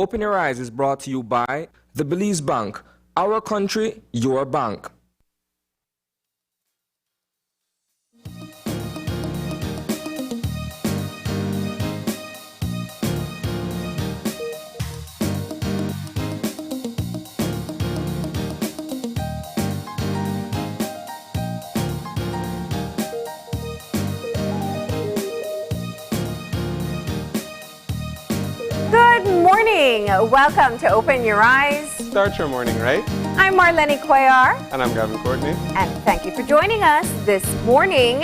Open Your Eyes is brought to you by the Belize Bank. Our country, your bank. Good morning. Welcome to Open Your Eyes. Start your morning right. I'm Marlene Cuellar. And I'm Gavin Courtney. And thank you for joining us this morning.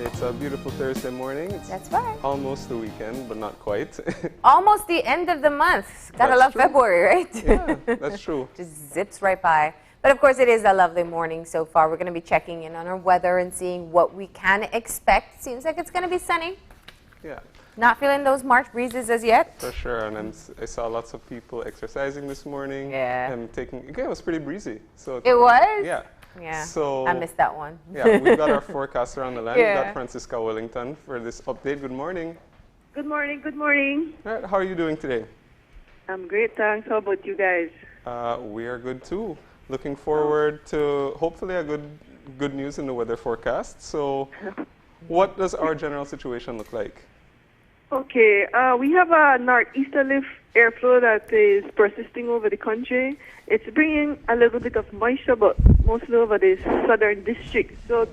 It's a beautiful Thursday morning. That's right. Almost the weekend, but not quite. Almost the end of the month. Gotta love February, right? Yeah, that's true. Just zips right by. But of course, it is a lovely morning so far. We're going to be checking in on our weather and seeing what we can expect. Seems like it's going to be sunny. Yeah. Not feeling those March breezes as yet. For sure. And I saw lots of people exercising this morning. Yeah. And it was pretty breezy. So It was? Yeah. Yeah. So I missed that one. Yeah, we've got our forecaster on the line. Yeah. We've got Francisca Wellington for this update. Good morning. Good morning, good morning. All right, how are you doing today? I'm great, thanks. How about you guys? We are good too. Looking forward to hopefully a good news in the weather forecast. So what does our general situation look like? Okay, we have a northeasterly airflow that is persisting over the country. It's bringing a little bit of moisture, but mostly over the southern district. So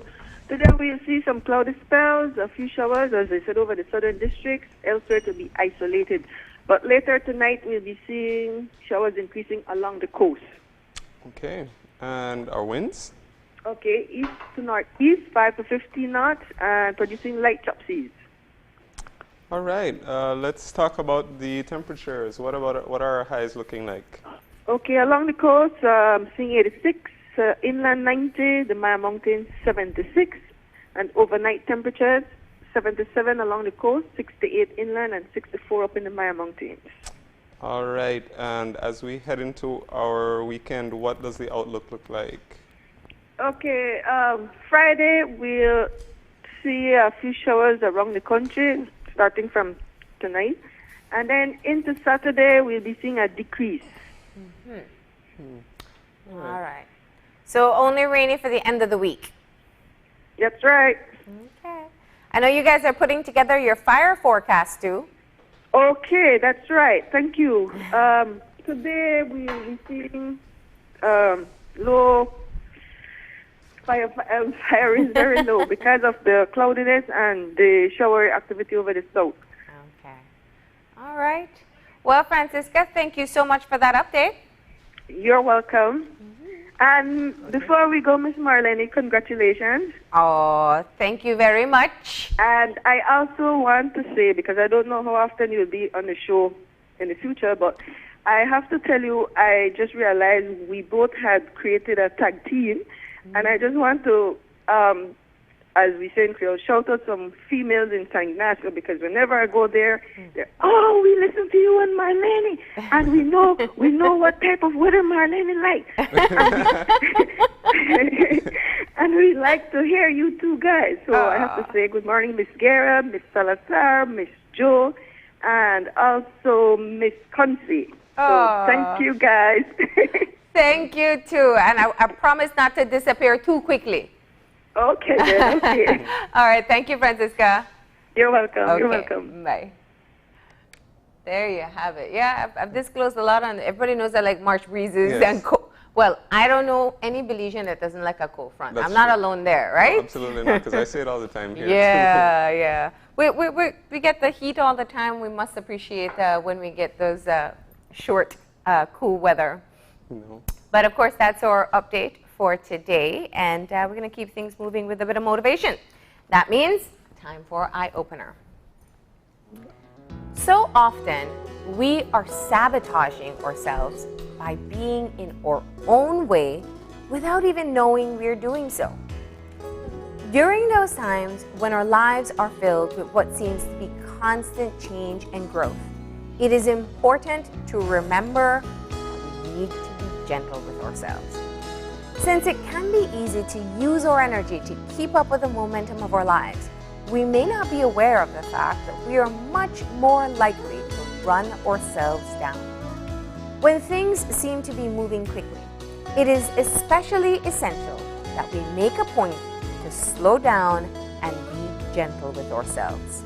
today we'll see some cloudy spells, a few showers, as I said, over the southern districts, elsewhere to be isolated. But later tonight we'll be seeing showers increasing along the coast. Okay, and our winds? Okay, east to northeast, 5 to 15 knots, and producing light chopseas. All right, let's talk about the temperatures. What are our highs looking like? Okay, along the coast, seeing 86, inland 90, the Maya Mountains 76, and overnight temperatures 77 along the coast, 68 inland, and 64 up in the Maya Mountains. All right, and as we head into our weekend, what does the outlook look like? Okay, Friday we'll see a few showers around the country, starting from tonight. And then into Saturday, we'll be seeing a decrease. All right. So only rainy for the end of the week. That's right. Okay. I know you guys are putting together your fire forecast too. Okay, that's right. Thank you. Today we'll be seeing low fire is very low because of the cloudiness and the shower activity over the south. Okay. All right. Well, Francisca, thank you so much for that update. You're welcome. And before we go, Miss Marlene, congratulations. Oh, thank you very much. And I also want to say, because I don't know how often you'll be on the show in the future, but I have to tell you, I just realized we both had created a tag team. And I just want to, as we say in Creole, shout out some females in St. Ignacio, because whenever I go there, they're, oh, we listen to you and Marlene, and we know what type of weather Marlene like. And we like to hear you two guys. So I have to say good morning, Miss Guerra, Miss Salazar, Miss Jo, and also Miss Concy. So thank you guys. Thank you too, and I promise not to disappear too quickly. Okay, then, okay. All right, thank you, Francisca. You're welcome. Okay. You're welcome. Bye. There you have it. Yeah, I've disclosed a lot on. Everybody knows I like March breezes and cold. Well, I don't know any Belizean that doesn't like a cold front. That's I'm not true. alone there, right? No, absolutely not, because I say it all the time here. Yeah, yeah. We get the heat all the time. We must appreciate when we get those short, cool weather. No. But of course, that's our update for today, and we're going to keep things moving with a bit of motivation. That means time for Eye Opener. So often, we are sabotaging ourselves by being in our own way without even knowing we're doing so. During those times when our lives are filled with what seems to be constant change and growth, it is important to remember that we need to be gentle with ourselves. Since it can be easy to use our energy to keep up with the momentum of our lives, we may not be aware of the fact that we are much more likely to run ourselves down. When things seem to be moving quickly, it is especially essential that we make a point to slow down and be gentle with ourselves.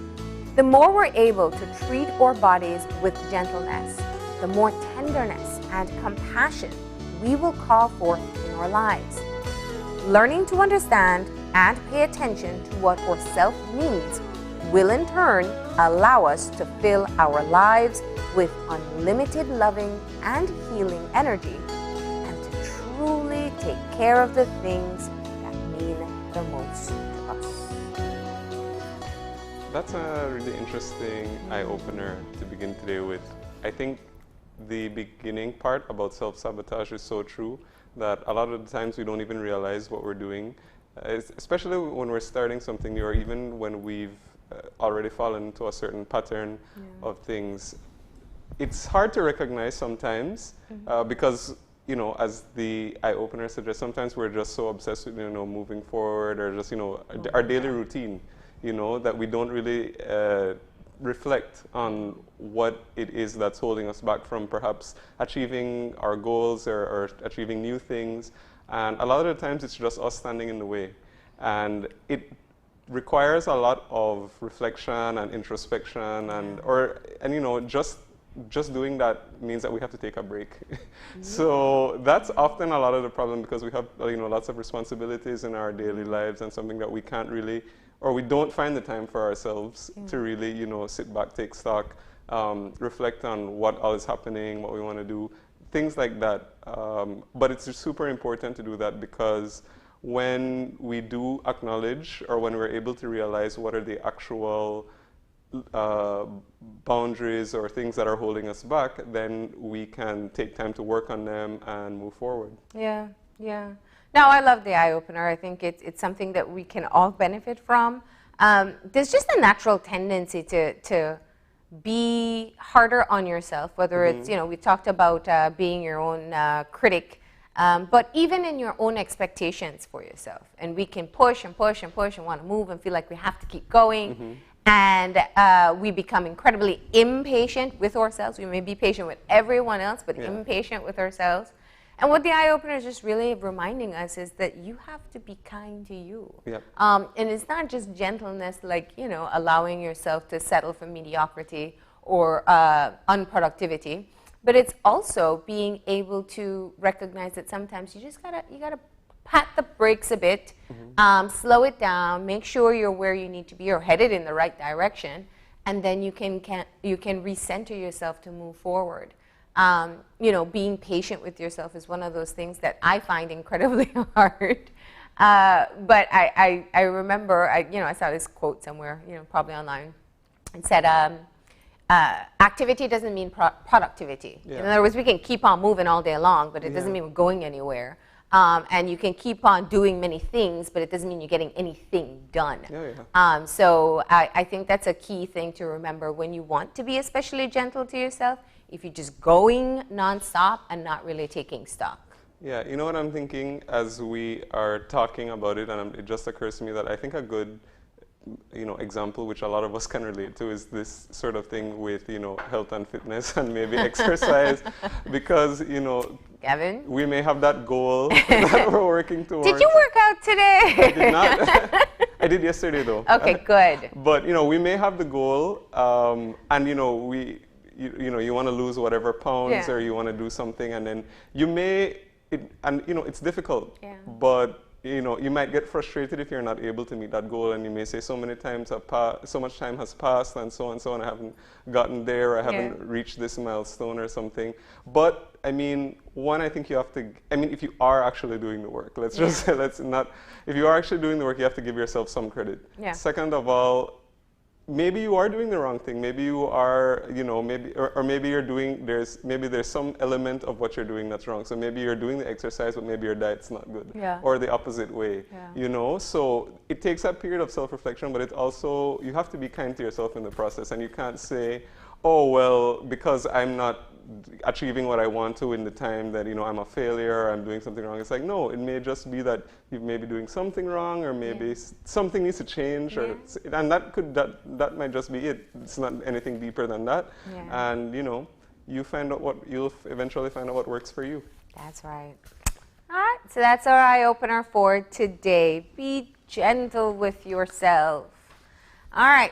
The more we're able to treat our bodies with gentleness, the more tenderness and compassion we will call forth in our lives. Learning to understand and pay attention to what our self needs will in turn allow us to fill our lives with unlimited loving and healing energy and to truly take care of the things that mean the most to us. That's a really interesting eye-opener to begin today with. I think the beginning part about self-sabotage is so true that a lot of the times we don't even realize what we're doing, especially when we're starting something new or even when we've already fallen into a certain pattern of things. It's hard to recognize sometimes because, you know, as the eye-opener suggests, sometimes we're just so obsessed with, you know, moving forward or just, you know, our daily routine, you know, that we don't really reflect on what it is that's holding us back from perhaps achieving our goals or achieving new things. And a lot of the times it's just us standing in the way. And it requires a lot of reflection and introspection and you know, just doing that means that we have to take a break. So that's often a lot of the problem because we have, you know, lots of responsibilities in our daily lives and something that we can't really, or we don't find the time for ourselves to really, you know, sit back, take stock, reflect on what all is happening, what we want to do, things like that. But it's super important to do that because when we do acknowledge or when we're able to realize what are the actual boundaries or things that are holding us back, then we can take time to work on them and move forward. Yeah, yeah. No, I love the eye-opener. I think it's something that we can all benefit from. There's just a natural tendency to be harder on yourself, whether it's, you know, we talked about being your own critic, but even in your own expectations for yourself. And we can push and push and push and want to move and feel like we have to keep going. And we become incredibly impatient with ourselves. We may be patient with everyone else, but impatient with ourselves. And what the eye-opener is just really reminding us is that you have to be kind to you. And it's not just gentleness, like, you know, allowing yourself to settle for mediocrity or unproductivity, but it's also being able to recognize that sometimes you just gotta pat the brakes a bit, slow it down, make sure you're where you need to be or headed in the right direction, and then you can recenter yourself to move forward. You know, being patient with yourself is one of those things that I find incredibly hard. But I remember, you know, I saw this quote somewhere, you know, probably online. It said, activity doesn't mean productivity. In other words, we can keep on moving all day long, but it doesn't mean we're going anywhere. And you can keep on doing many things, but it doesn't mean you're getting anything done. So I think that's a key thing to remember when you want to be especially gentle to yourself, if you're just going nonstop and not really taking stock. Yeah, you know what I'm thinking as we are talking about it, and it just occurs to me that I think a good, you know, example which a lot of us can relate to is this sort of thing with, you know, health and fitness and maybe exercise, because, you know, Gavin? We may have that goal that we're working towards. Did you work out today? I did not. I did yesterday though. Okay, good. But, you know, we may have the goal, and, you know, you know, you want to lose whatever pounds or you want to do something, and then you may, and, you know, it's difficult, but, you know, you might get frustrated if you're not able to meet that goal, and you may say so much time has passed and so on, I haven't gotten there, I haven't reached this milestone or something. But I mean, one, I think you have to, I mean, if you are actually doing the work, let's just say, if you are actually doing the work, you have to give yourself some credit. Second of all, maybe you are doing the wrong thing. Maybe you are, you know, maybe, or maybe you're doing, there's some element of what you're doing that's wrong. So maybe you're doing the exercise, but maybe your diet's not good. Or the opposite way, you know? So it takes that period of self-reflection, but it also, you have to be kind to yourself in the process. And you can't say, oh, well, because I'm not achieving what I want to in the time that, I'm a failure, I'm doing something wrong. It's like, no, it may just be that you may be doing something wrong, or maybe something needs to change, and that might just be it. It's not anything deeper than that. Yeah. And, you'll eventually find out what works for you. That's right. All right, so that's our eye-opener for today. Be gentle with yourself. All right.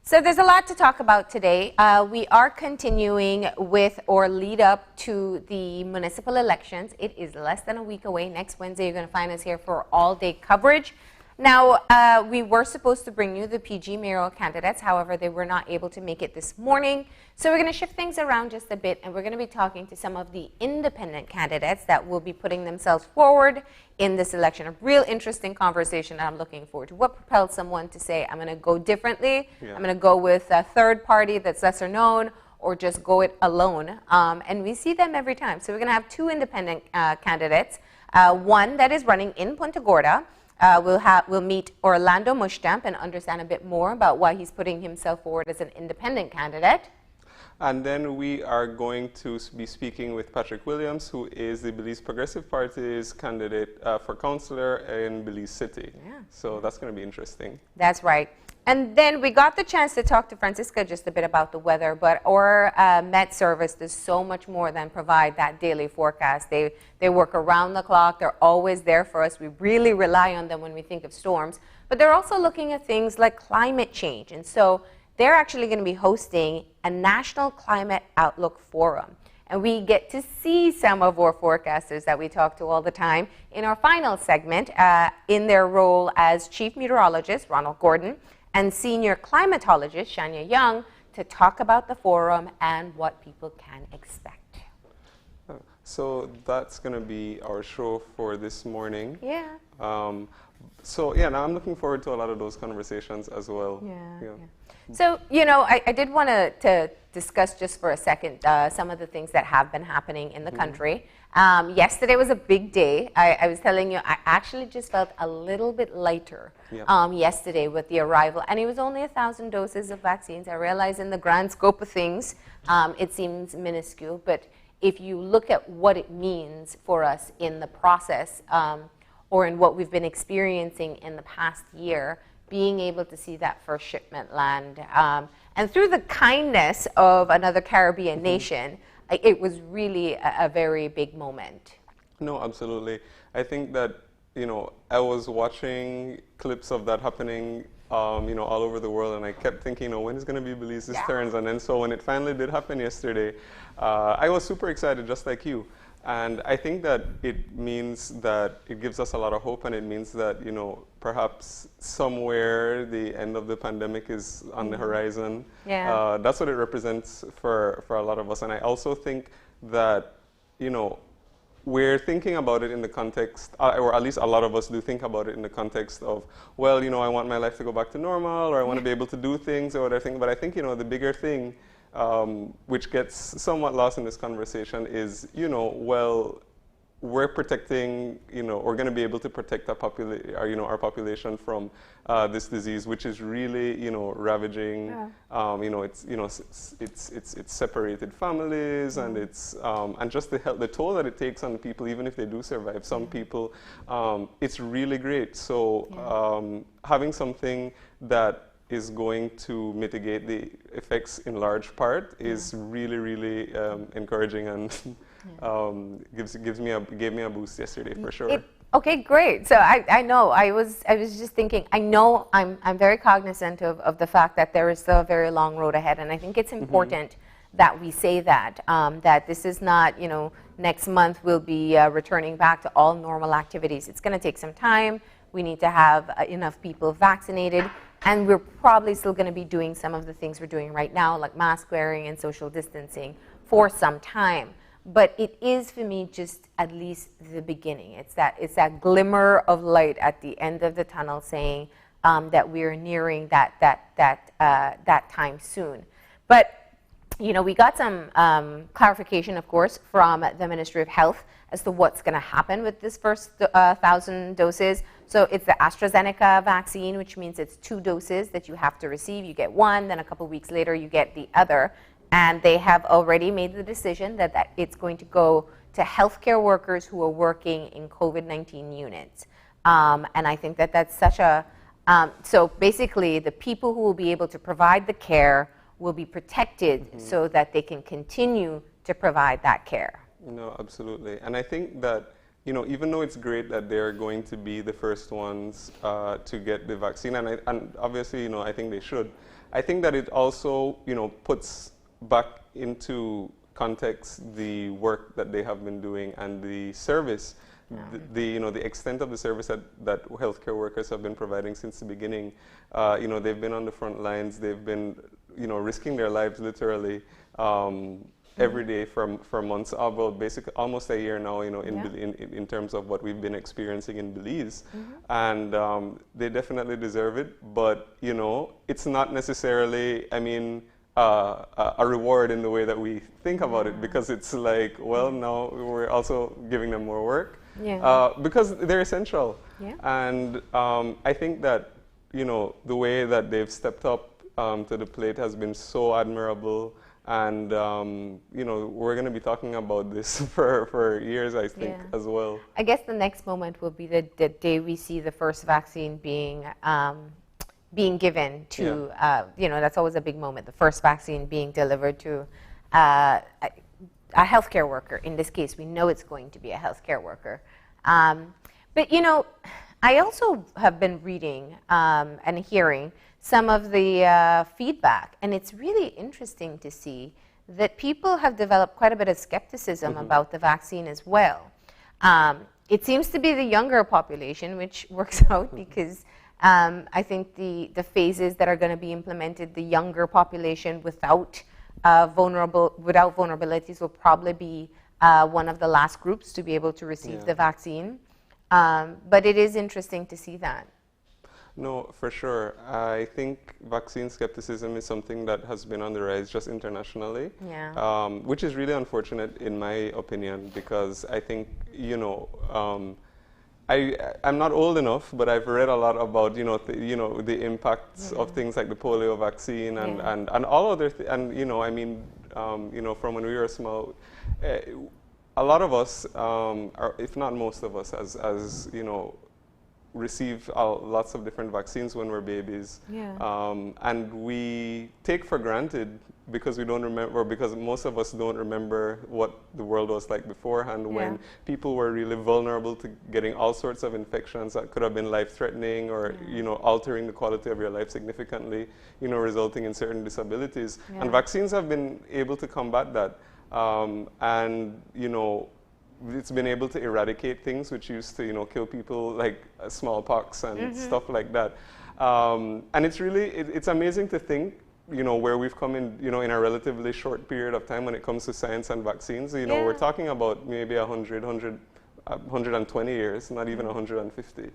So there's a lot to talk about today. We are continuing with or lead up to the municipal elections. It is less than a week away. Next Wednesday, you're going to find us here for all-day coverage. Now, we were supposed to bring you the PG mayoral candidates. However, they were not able to make it this morning. So we're going to shift things around just a bit, and we're going to be talking to some of the independent candidates that will be putting themselves forward in this election. A real interesting conversation that I'm looking forward to. What propelled someone to say, I'm going to go differently, I'm going to go with a third party that's lesser known, or just go it alone? And we see them every time. So we're going to have two independent candidates. One that is running in Punta Gorda. We'll meet Orlando Mushtam and understand a bit more about why he's putting himself forward as an independent candidate. And then we are going to be speaking with Patrick Williams, who is the Belize Progressive Party's candidate for councillor in Belize City. Yeah. So that's going to be interesting. That's right. And then we got the chance to talk to Francisca just a bit about the weather, but our Met service does so much more than provide that daily forecast. They work around the clock. They're always there for us. We really rely on them when we think of storms. But they're also looking at things like climate change. And so they're actually going to be hosting a National Climate Outlook Forum. And we get to see some of our forecasters that we talk to all the time in our final segment in their role as Chief Meteorologist, Ronald Gordon, and Senior Climatologist, Shania Young, to talk about the forum and what people can expect. So that's going to be our show for this morning. Yeah. Now I'm looking forward to a lot of those conversations as well. Yeah. So, I did want to discuss just for a second some of the things that have been happening in the country. Yesterday was a big day. I was telling you, I actually just felt a little bit lighter yesterday with the arrival. And it was only 1,000 doses of vaccines. I realize in the grand scope of things, it seems minuscule. But if you look at what it means for us in the process, or in what we've been experiencing in the past year, being able to see that first shipment land, and through the kindness of another Caribbean nation, it was really a very big moment. No, absolutely. I think that, I was watching clips of that happening, all over the world, and I kept thinking, when is going to be Belize's turns? And then so when it finally did happen yesterday, I was super excited, just like you. And I think that it means that it gives us a lot of hope, and it means that, perhaps somewhere the end of the pandemic is on the horizon. Yeah. That's what it represents for a lot of us. And I also think that, we're thinking about it in the context, or at least a lot of us do think about it in the context of, well, I want my life to go back to normal, or I want to be able to do things or whatever. But I think, the bigger thing, which gets somewhat lost in this conversation is, well, we're protecting, we're going to be able to protect our population from this disease, which is really, ravaging. It's separated families, and it's and just the toll that it takes on people, even if they do survive. Some people, it's really great. So having something that is going to mitigate the effects in large part is really, really encouraging, and gave me a boost yesterday for sure. Okay, great. So I know I was just thinking. I know I'm very cognizant of the fact that there is still a very long road ahead, and I think it's important that we say that that this is not next month we'll be returning back to all normal activities. It's going to take some time. We need to have enough people vaccinated. And we're probably still going to be doing some of the things we're doing right now, like mask wearing and social distancing, for some time. But it is, for me, just at least the beginning. It's that glimmer of light at the end of the tunnel, saying that we're nearing that time soon. But we got some clarification, of course, from the Ministry of Health as to what's going to happen with this first 1,000 doses. So it's the AstraZeneca vaccine, which means it's 2 doses that you have to receive. You get one, then a couple weeks later you get the other. and they have already made the decision that it's going to go to healthcare workers who are working in COVID-19 units. And I think that that's such a, so basically the people who will be able to provide the care will be protected so that they can continue to provide that care. No, absolutely. And I think that, you know, even though it's great that they're going to be the first ones to get the vaccine, and obviously, you know, I think they should, I think that it also, you know, puts back into context the work that they have been doing and the service, you know, the extent of the service that healthcare workers have been providing since the beginning. You know, they've been on the front lines, they've been, you know, risking their lives literally every day for months, well, basically almost a year now, you know, in terms of what we've been experiencing in Belize. And they definitely deserve it, but, you know, it's not necessarily, I mean, a reward in the way that we think about it, because it's like, well, now we're also giving them more work because they're essential. And I think that, you know, the way that they've stepped up to the plate has been so admirable. And, you know, we're going to be talking about this for years, I think, as well. I guess the next moment will be the day we see the first vaccine being given to, you know, that's always a big moment, the first vaccine being delivered to a healthcare worker. In this case, we know it's going to be a healthcare worker. But, you know, I also have been reading and hearing some of the feedback, and it's really interesting to see that people have developed quite a bit of skepticism about the vaccine as well. It seems to be the younger population, which works out because I think the phases that are going to be implemented, the younger population without vulnerabilities will probably be one of the last groups to be able to receive the vaccine. But it is interesting to see that. No, for sure. I think vaccine skepticism is something that has been on the rise just internationally, which is really unfortunate in my opinion, because I think, you know, I'm not old enough, but I've read a lot about, you know, the impacts of things like the polio vaccine and all other and, you know, I mean, you know, from when we were small, a lot of us, or if not most of us, as you know, receive lots of different vaccines when we're babies, and we take for granted because we don't remember, or because most of us don't remember what the world was like beforehand, when people were really vulnerable to getting all sorts of infections that could have been life-threatening, or you know, altering the quality of your life significantly, you know, resulting in certain disabilities. And vaccines have been able to combat that, and you know, it's been able to eradicate things which used to, you know, kill people, like smallpox and stuff like that. And it's really, it's amazing to think, you know, where we've come in, you know, in a relatively short period of time when it comes to science and vaccines. You know, we're talking about maybe 120 years, not even 150.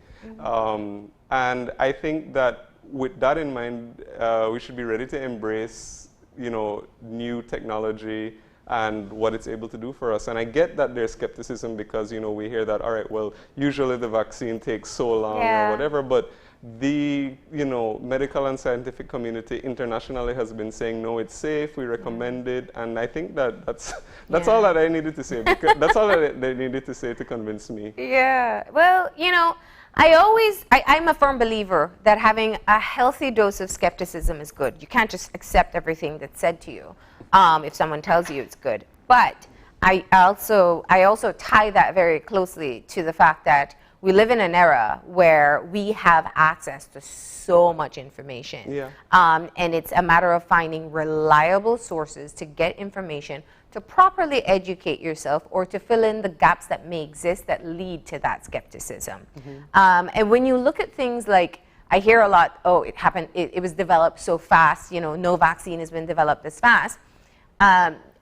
And I think that with that in mind, we should be ready to embrace, you know, new technology and what it's able to do for us. And I get that there's skepticism because, you know, we hear that, all right, well, usually the vaccine takes so long or whatever, but the, you know, medical and scientific community internationally has been saying, no, it's safe, we recommend it. And I think that that's all that I needed to say, because that's all that they needed to say to convince me. Well, you know, I'm a firm believer that having a healthy dose of skepticism is good. You can't just accept everything that's said to you if someone tells you it's good. But I also tie that very closely to the fact that we live in an era where we have access to so much information. And it's a matter of finding reliable sources to get information, to properly educate yourself, or to fill in the gaps that may exist that lead to that skepticism. And when you look at things like, I hear a lot, oh, it happened, it was developed so fast, you know, no vaccine has been developed this fast.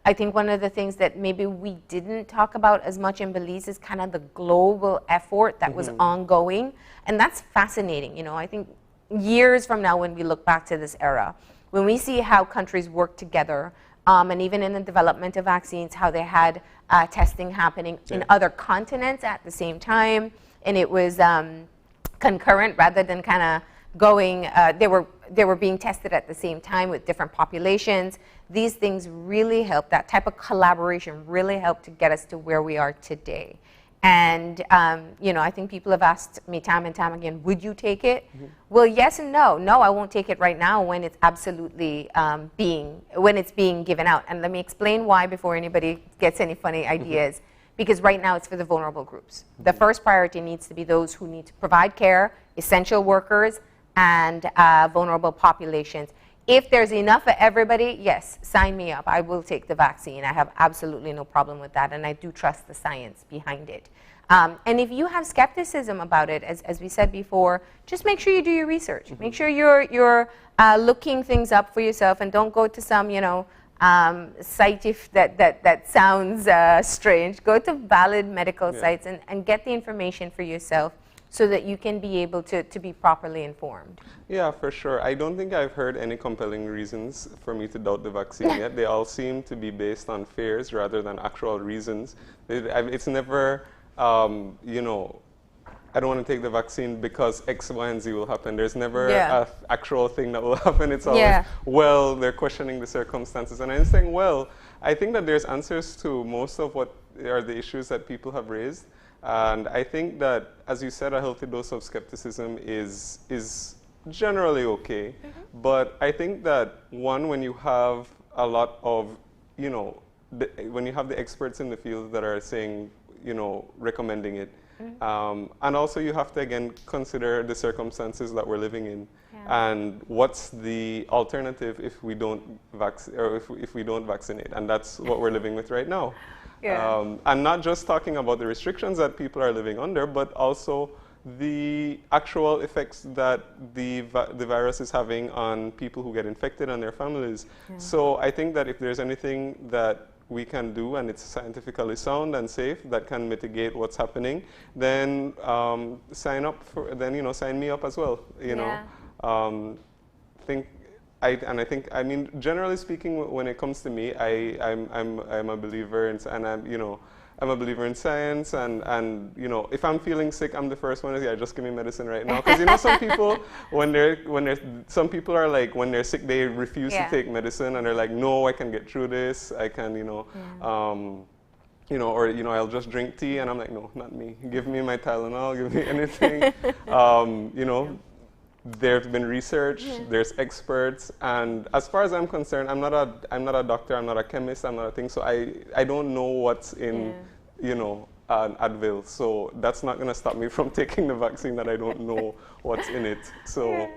I think one of the things that maybe we didn't talk about as much in Belize is kind of the global effort that was ongoing. And that's fascinating. You know, I think years from now, when we look back to this era, when we see how countries work together, and even in the development of vaccines, how they had testing happening in other continents at the same time, and it was concurrent rather than kind of going, they were being tested at the same time with different populations. These things really helped. That type of collaboration really helped to get us to where we are today. And, you know, I think people have asked me time and time again, would you take it? Well, yes and no. No, I won't take it right now when it's absolutely when it's being given out. And let me explain why before anybody gets any funny ideas. Because right now it's for the vulnerable groups. The first priority needs to be those who need to provide care, essential workers, and vulnerable populations. If there's enough for everybody, yes, sign me up. I will take the vaccine. I have absolutely no problem with that, and I do trust the science behind it. And if you have skepticism about it, as we said before, just make sure you do your research. Make sure you're looking things up for yourself, and don't go to some, you know, site that sounds strange. Go to valid medical sites and get the information for yourself, so that you can be able to be properly informed. Yeah, for sure. I don't think I've heard any compelling reasons for me to doubt the vaccine yet. They all seem to be based on fears rather than actual reasons. It's never, you know, I don't want to take the vaccine because X, Y, and Z will happen. There's never an actual thing that will happen. It's always, well, they're questioning the circumstances. And I'm saying, well, I think that there's answers to most of what are the issues that people have raised. And I think that, as you said, a healthy dose of skepticism is generally okay. But I think that, one, when you have a lot of, you know, when you have the experts in the field that are saying, you know, recommending it, and also you have to, again, consider the circumstances that we're living in. And what's the alternative if we don't if we don't vaccinate? And that's what we're living with right now. And not just talking about the restrictions that people are living under, but also the actual effects that the virus is having on people who get infected and their families. So I think that if there's anything that we can do, and it's scientifically sound and safe, that can mitigate what's happening, then sign me up as well. You know, I mean, generally speaking, when it comes to me, I'm a believer in, and I'm a believer in science, and you know, if I'm feeling sick, I'm the first one to say, just give me medicine right now. Because you know, some people, some people are like, when they're sick, they refuse to take medicine, and they're like, no, I can get through this. I can, you know, or you know, I'll just drink tea, and I'm like, no, not me. Give me my Tylenol, give me anything. You know. There's been research, there's experts, and as far as I'm concerned, I'm not a doctor, I'm not a chemist, I'm not a thing, so I don't know what's in, you know, an Advil, so that's not going to stop me from taking the vaccine that I don't know what's in it. So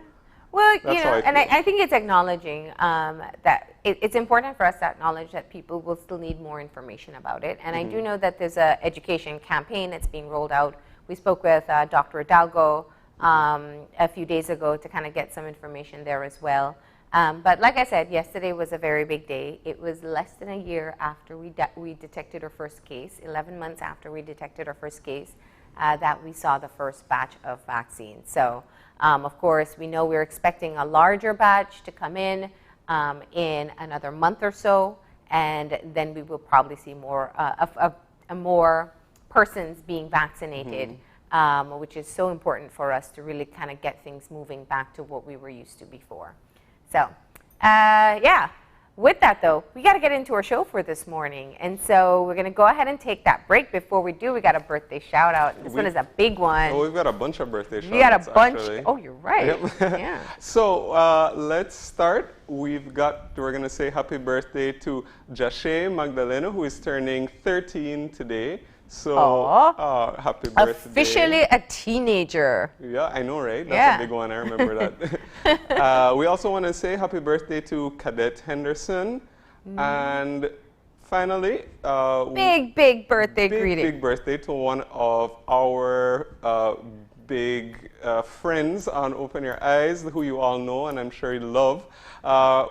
well, you know, and I think it's acknowledging that it's important for us to acknowledge that people will still need more information about it, and I do know that there's an education campaign that's being rolled out. We spoke with Dr. Hidalgo a few days ago to kind of get some information there as well. But like I said, yesterday was a very big day. It was less than a year after we detected our first case, 11 months after we detected our first case, that we saw the first batch of vaccines. So, of course, we know we're expecting a larger batch to come in another month or so, and then we will probably see more persons being vaccinated. Which is so important for us to really kind of get things moving back to what we were used to before. So, yeah. With that, though, we got to get into our show for this morning. And so we're going to go ahead and take that break. Before we do, we got a birthday shout-out. This one is a big one. Oh, we've got a bunch of birthday shout-outs, We got a bunch. Actually. Oh, you're right. Yeah. So let's start. We're going to say happy birthday to Jashay Magdalena, who is turning 13 today. So, happy birthday. Officially a teenager. Yeah, I know, right? That's a big one. I remember that. We also want to say happy birthday to Cadet Henderson. And finally, big birthday greeting. Big birthday to one of our big friends on Open Your Eyes, who you all know and I'm sure you love.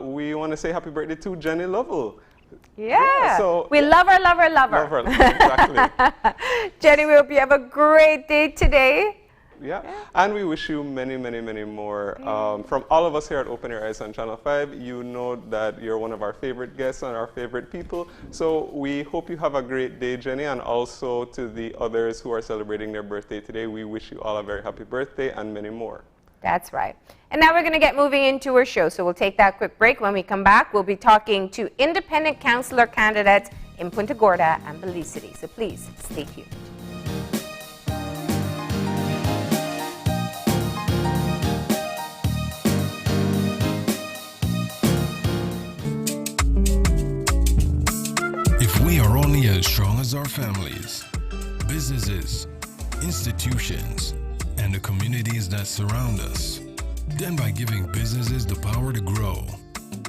We want to say happy birthday to Jenny Lovell. Yeah. So we love her. Love her, exactly. Jenny, we hope you have a great day today. Yeah, and we wish you many, many, many more. From all of us here at Open Your Eyes on Channel 5, you know that you're one of our favorite guests and our favorite people. So we hope you have a great day, Jenny, and also to the others who are celebrating their birthday today, we wish you all a very happy birthday and many more. That's right. And now we're going to get moving into our show. So we'll take that quick break. When we come back, we'll be talking to independent councillor candidates in Punta Gorda and Belize City. So please stay tuned. If we are only as strong as our families, businesses, institutions, and the communities that surround us, then by giving businesses the power to grow,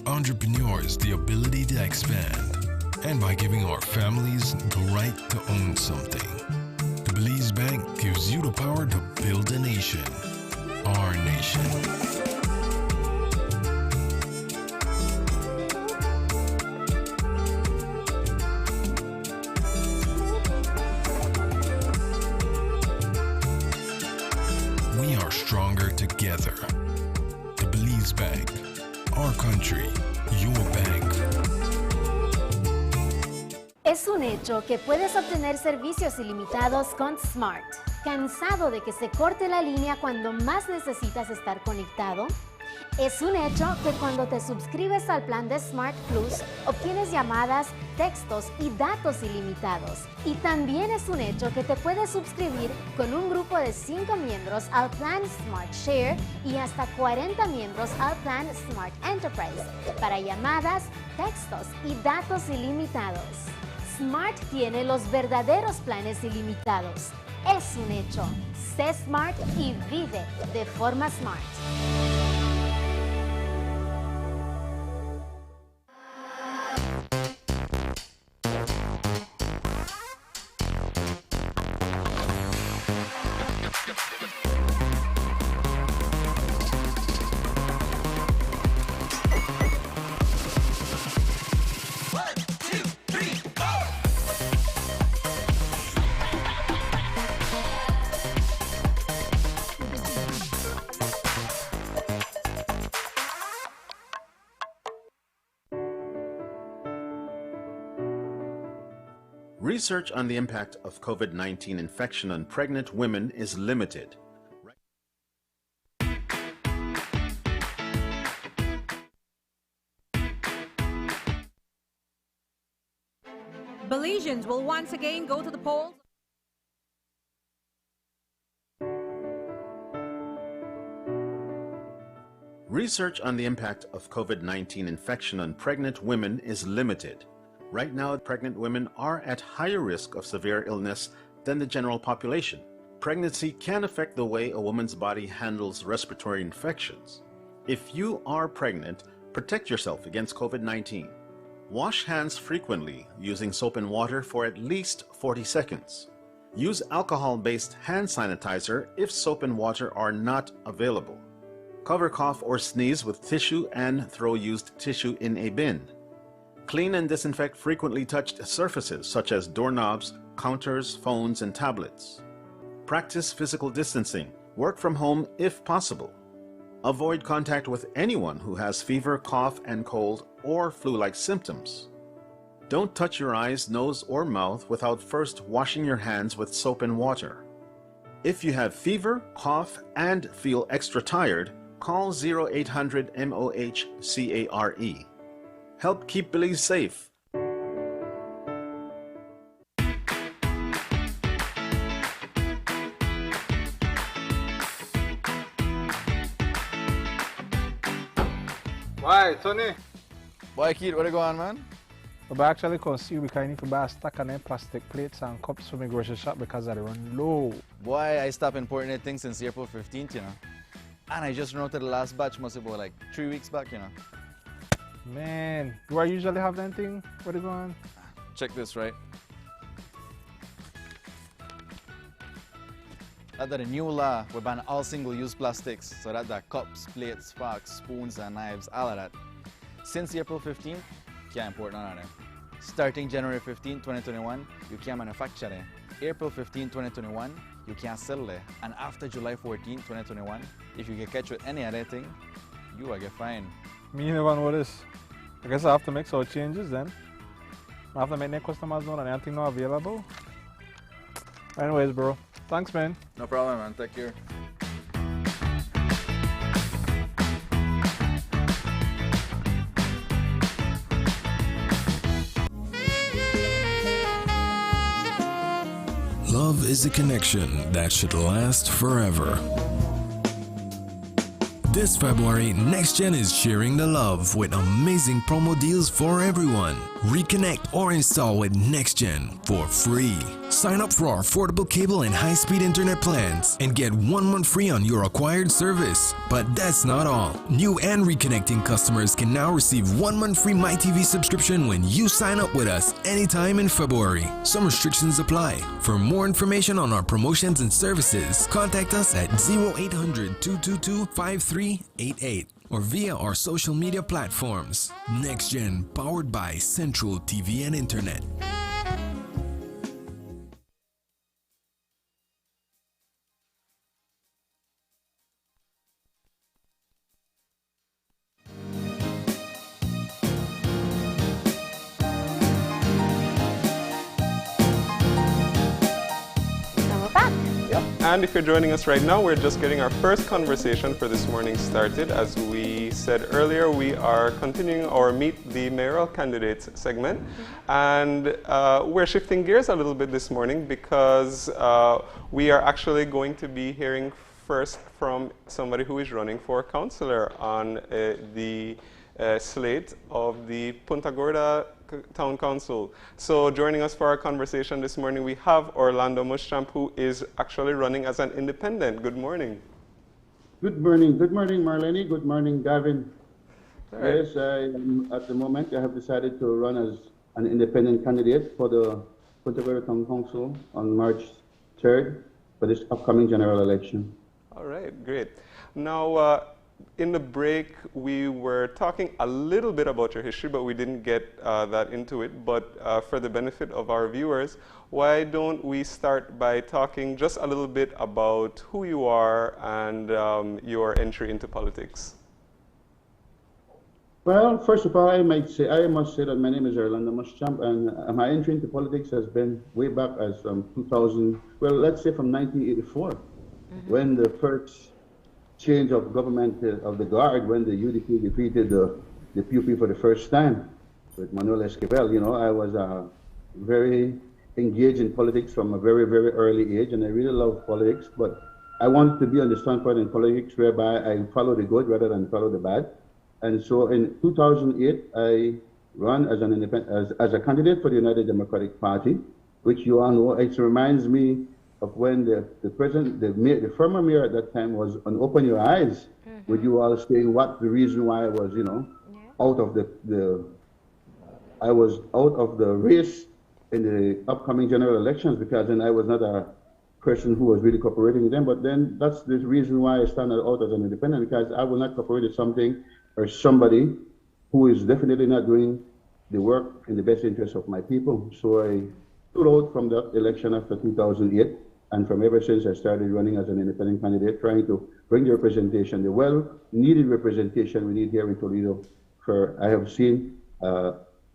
entrepreneurs the ability to expand, and by giving our families the right to own something, the Belize Bank gives you the power to build a nation, our nation. We are stronger together. The Belize Bank. Our country. Your bank. Es un hecho que puedes obtener servicios ilimitados con Smart. ¿Cansado de que se corte la línea cuando más necesitas estar conectado? Es un hecho que cuando te suscribes al plan de Smart Plus, obtienes llamadas, textos y datos ilimitados. Y también es un hecho que te puedes suscribir con un grupo de 5 miembros al plan Smart Share y hasta 40 miembros al plan Smart Enterprise para llamadas, textos y datos ilimitados. Smart tiene los verdaderos planes ilimitados. Es un hecho. Sé Smart y vive de forma Smart. Research on the impact of COVID-19 infection on pregnant women is limited. Belizeans will once again go to the polls. Research on the impact of COVID-19 infection on pregnant women is limited. Right now, pregnant women are at higher risk of severe illness than the general population. Pregnancy can affect the way a woman's body handles respiratory infections. If you are pregnant, protect yourself against COVID-19. Wash hands frequently using soap and water for at least 40 seconds. Use alcohol-based hand sanitizer if soap and water are not available. Cover cough or sneeze with tissue and throw used tissue in a bin. Clean and disinfect frequently touched surfaces such as doorknobs, counters, phones, and tablets. Practice physical distancing. Work from home if possible. Avoid contact with anyone who has fever, cough, and cold or flu-like symptoms. Don't touch your eyes, nose, or mouth without first washing your hands with soap and water. If you have fever, cough, and feel extra tired, call 0800-MOH-CARE. Help keep Belize safe. Why, Tony? Boy, kid, what you going on, man? I actually come see you because I need to buy a stack of them plastic plates and cups for my grocery shop because I run low. Boy, I stopped importing that thing since April 15th, you know. And I just routed the last batch, must have been like 3 weeks back, you know. Man, do I usually have that thing? What you going on? Check this, right? Under the new law, we ban all single-use plastics, so that the cups, plates, forks, spoons, and knives, all of that. Since April 15th, can't import none of them. Starting January 15, 2021, you can't manufacture them. April 15, 2021, you can't sell them. And after July 14, 2021, if you get catch with any other thing, you will get fined. Me never know this. I guess I have to make some changes then. I have to make the customers know that anything not available. Anyways, bro. Thanks, man. No problem, man. Take care. is a connection that should last forever. This February, NextGen is sharing the love with amazing promo deals for everyone. Reconnect or install with NextGen for free. Sign up for our affordable cable and high-speed internet plans and get 1 month free on your acquired service. But that's not all. New and reconnecting customers can now receive 1 month free MyTV subscription when you sign up with us anytime in February. Some restrictions apply. For more information on our promotions and services, contact us at 0800-222-5388 or via our social media platforms. NextGen, powered by Central TV and Internet. And if you're joining us right now, we're just getting our first conversation for this morning started. As we said earlier, we are continuing our Meet the Mayoral Candidates segment. And we're shifting gears a little bit this morning because we are actually going to be hearing first from somebody who is running for councillor on the slate of the Punta Gorda Town Council. So joining us for our conversation this morning, we have Orlando Mushtam, who is actually running as an independent. Good morning. Good morning, Marlene. Good morning, Gavin. Right. Yes, at the moment I have decided to run as an independent candidate for the Punta Gorda Town Council on March 3rd for this upcoming general election. All right, great. Now, in the break, we were talking a little bit about your history, but we didn't get that into it. But for the benefit of our viewers, why don't we start by talking just a little bit about who you are and your entry into politics? Well, first of all, I must say that my name is Orlando Mushtam, and my entry into politics has been way back as 2000, well, let's say from 1984, when the first change of government of the Guard, when the UDP defeated the PUP for the first time with Manuel Esquivel. You know, I was very engaged in politics from a very, very early age, and I really love politics, but I wanted to be on the standpoint in politics whereby I follow the good rather than follow the bad. And so in 2008, I ran as an independent, as a candidate for the United Democratic Party, which you all know. It reminds me of when the president, the former mayor at that time was on Open Your Eyes, with you all saying what the reason why I was, you know, out of I was out of the race in the upcoming general elections, because then I was not a person who was really cooperating with them. But then that's the reason why I stand out as an independent, because I will not cooperate with something or somebody who is definitely not doing the work in the best interest of my people. So I stood out from that election after 2008. And from ever since, I started running as an independent candidate, trying to bring the representation, the well-needed representation we need here in Toledo. For I have seen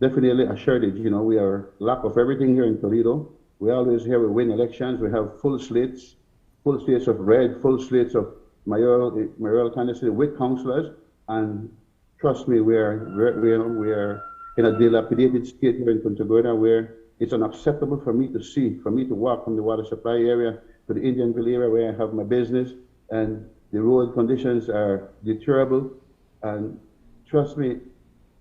definitely a shortage. You know, we are lack of everything here in Toledo. We always hear we win elections. We have full slates of red, full slates of mayoral candidates with councillors. And trust me, we are in a dilapidated state here in Punta Gorda, where it's unacceptable for me to walk from the water supply area to the Indianville area where I have my business, and the road conditions are deplorable. And trust me,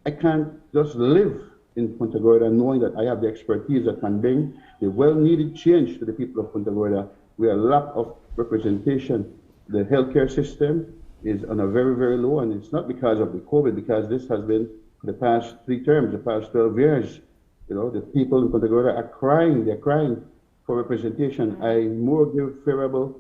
I can't just live in Punta Gorda knowing that I have the expertise that can bring the well-needed change to the people of Punta Gorda. We are lack of representation. The healthcare system is on a very, very low, and it's not because of the COVID, because this has been for the past 3 terms, the past 12 years. You know, the people in Punta Gorda are crying. They're crying for representation. I more give favorable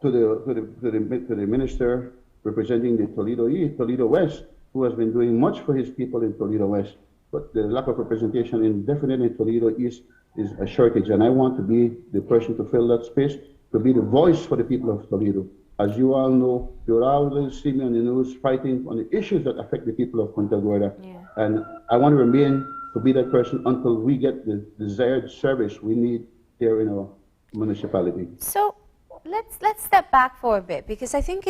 to the minister representing the Toledo East, Toledo West, who has been doing much for his people in Toledo West. But the lack of representation in definitely Toledo East is a shortage, and I want to be the person to fill that space, to be the voice for the people of Toledo. As you all know, you'll always see me on the news fighting on the issues that affect the people of Punta Gorda. And I want to remain to be that person until we get the desired service we need here in our municipality. So let's step back for a bit, because I think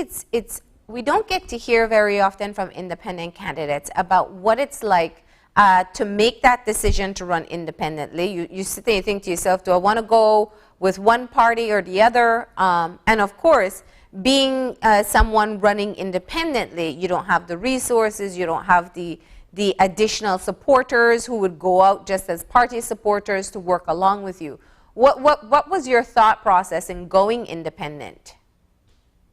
we don't get to hear very often from independent candidates about what it's like to make that decision to run independently? You sit there and you think to yourself, do I want to go with one party or the other? And of course, being someone running independently, you don't have the resources, you don't have the additional supporters who would go out just as party supporters to work along with you. What was your thought process in going independent?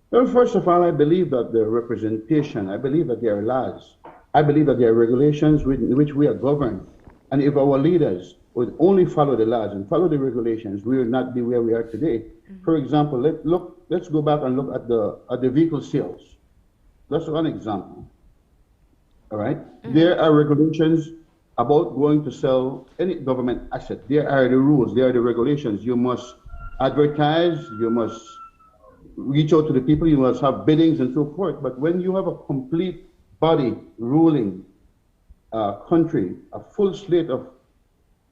Well, first of all, I believe that the representation, I believe that there are laws. I believe that there are regulations in which we are governed. And if our leaders would only follow the laws and follow the regulations, we would not be where we are today. For example, let's go back and look at the vehicle sales. That's one example. All right? There are regulations about going to sell any government asset. There are the rules, there are the regulations. You must advertise, you must reach out to the people, you must have biddings and so forth. But when you have a complete body ruling country, a full slate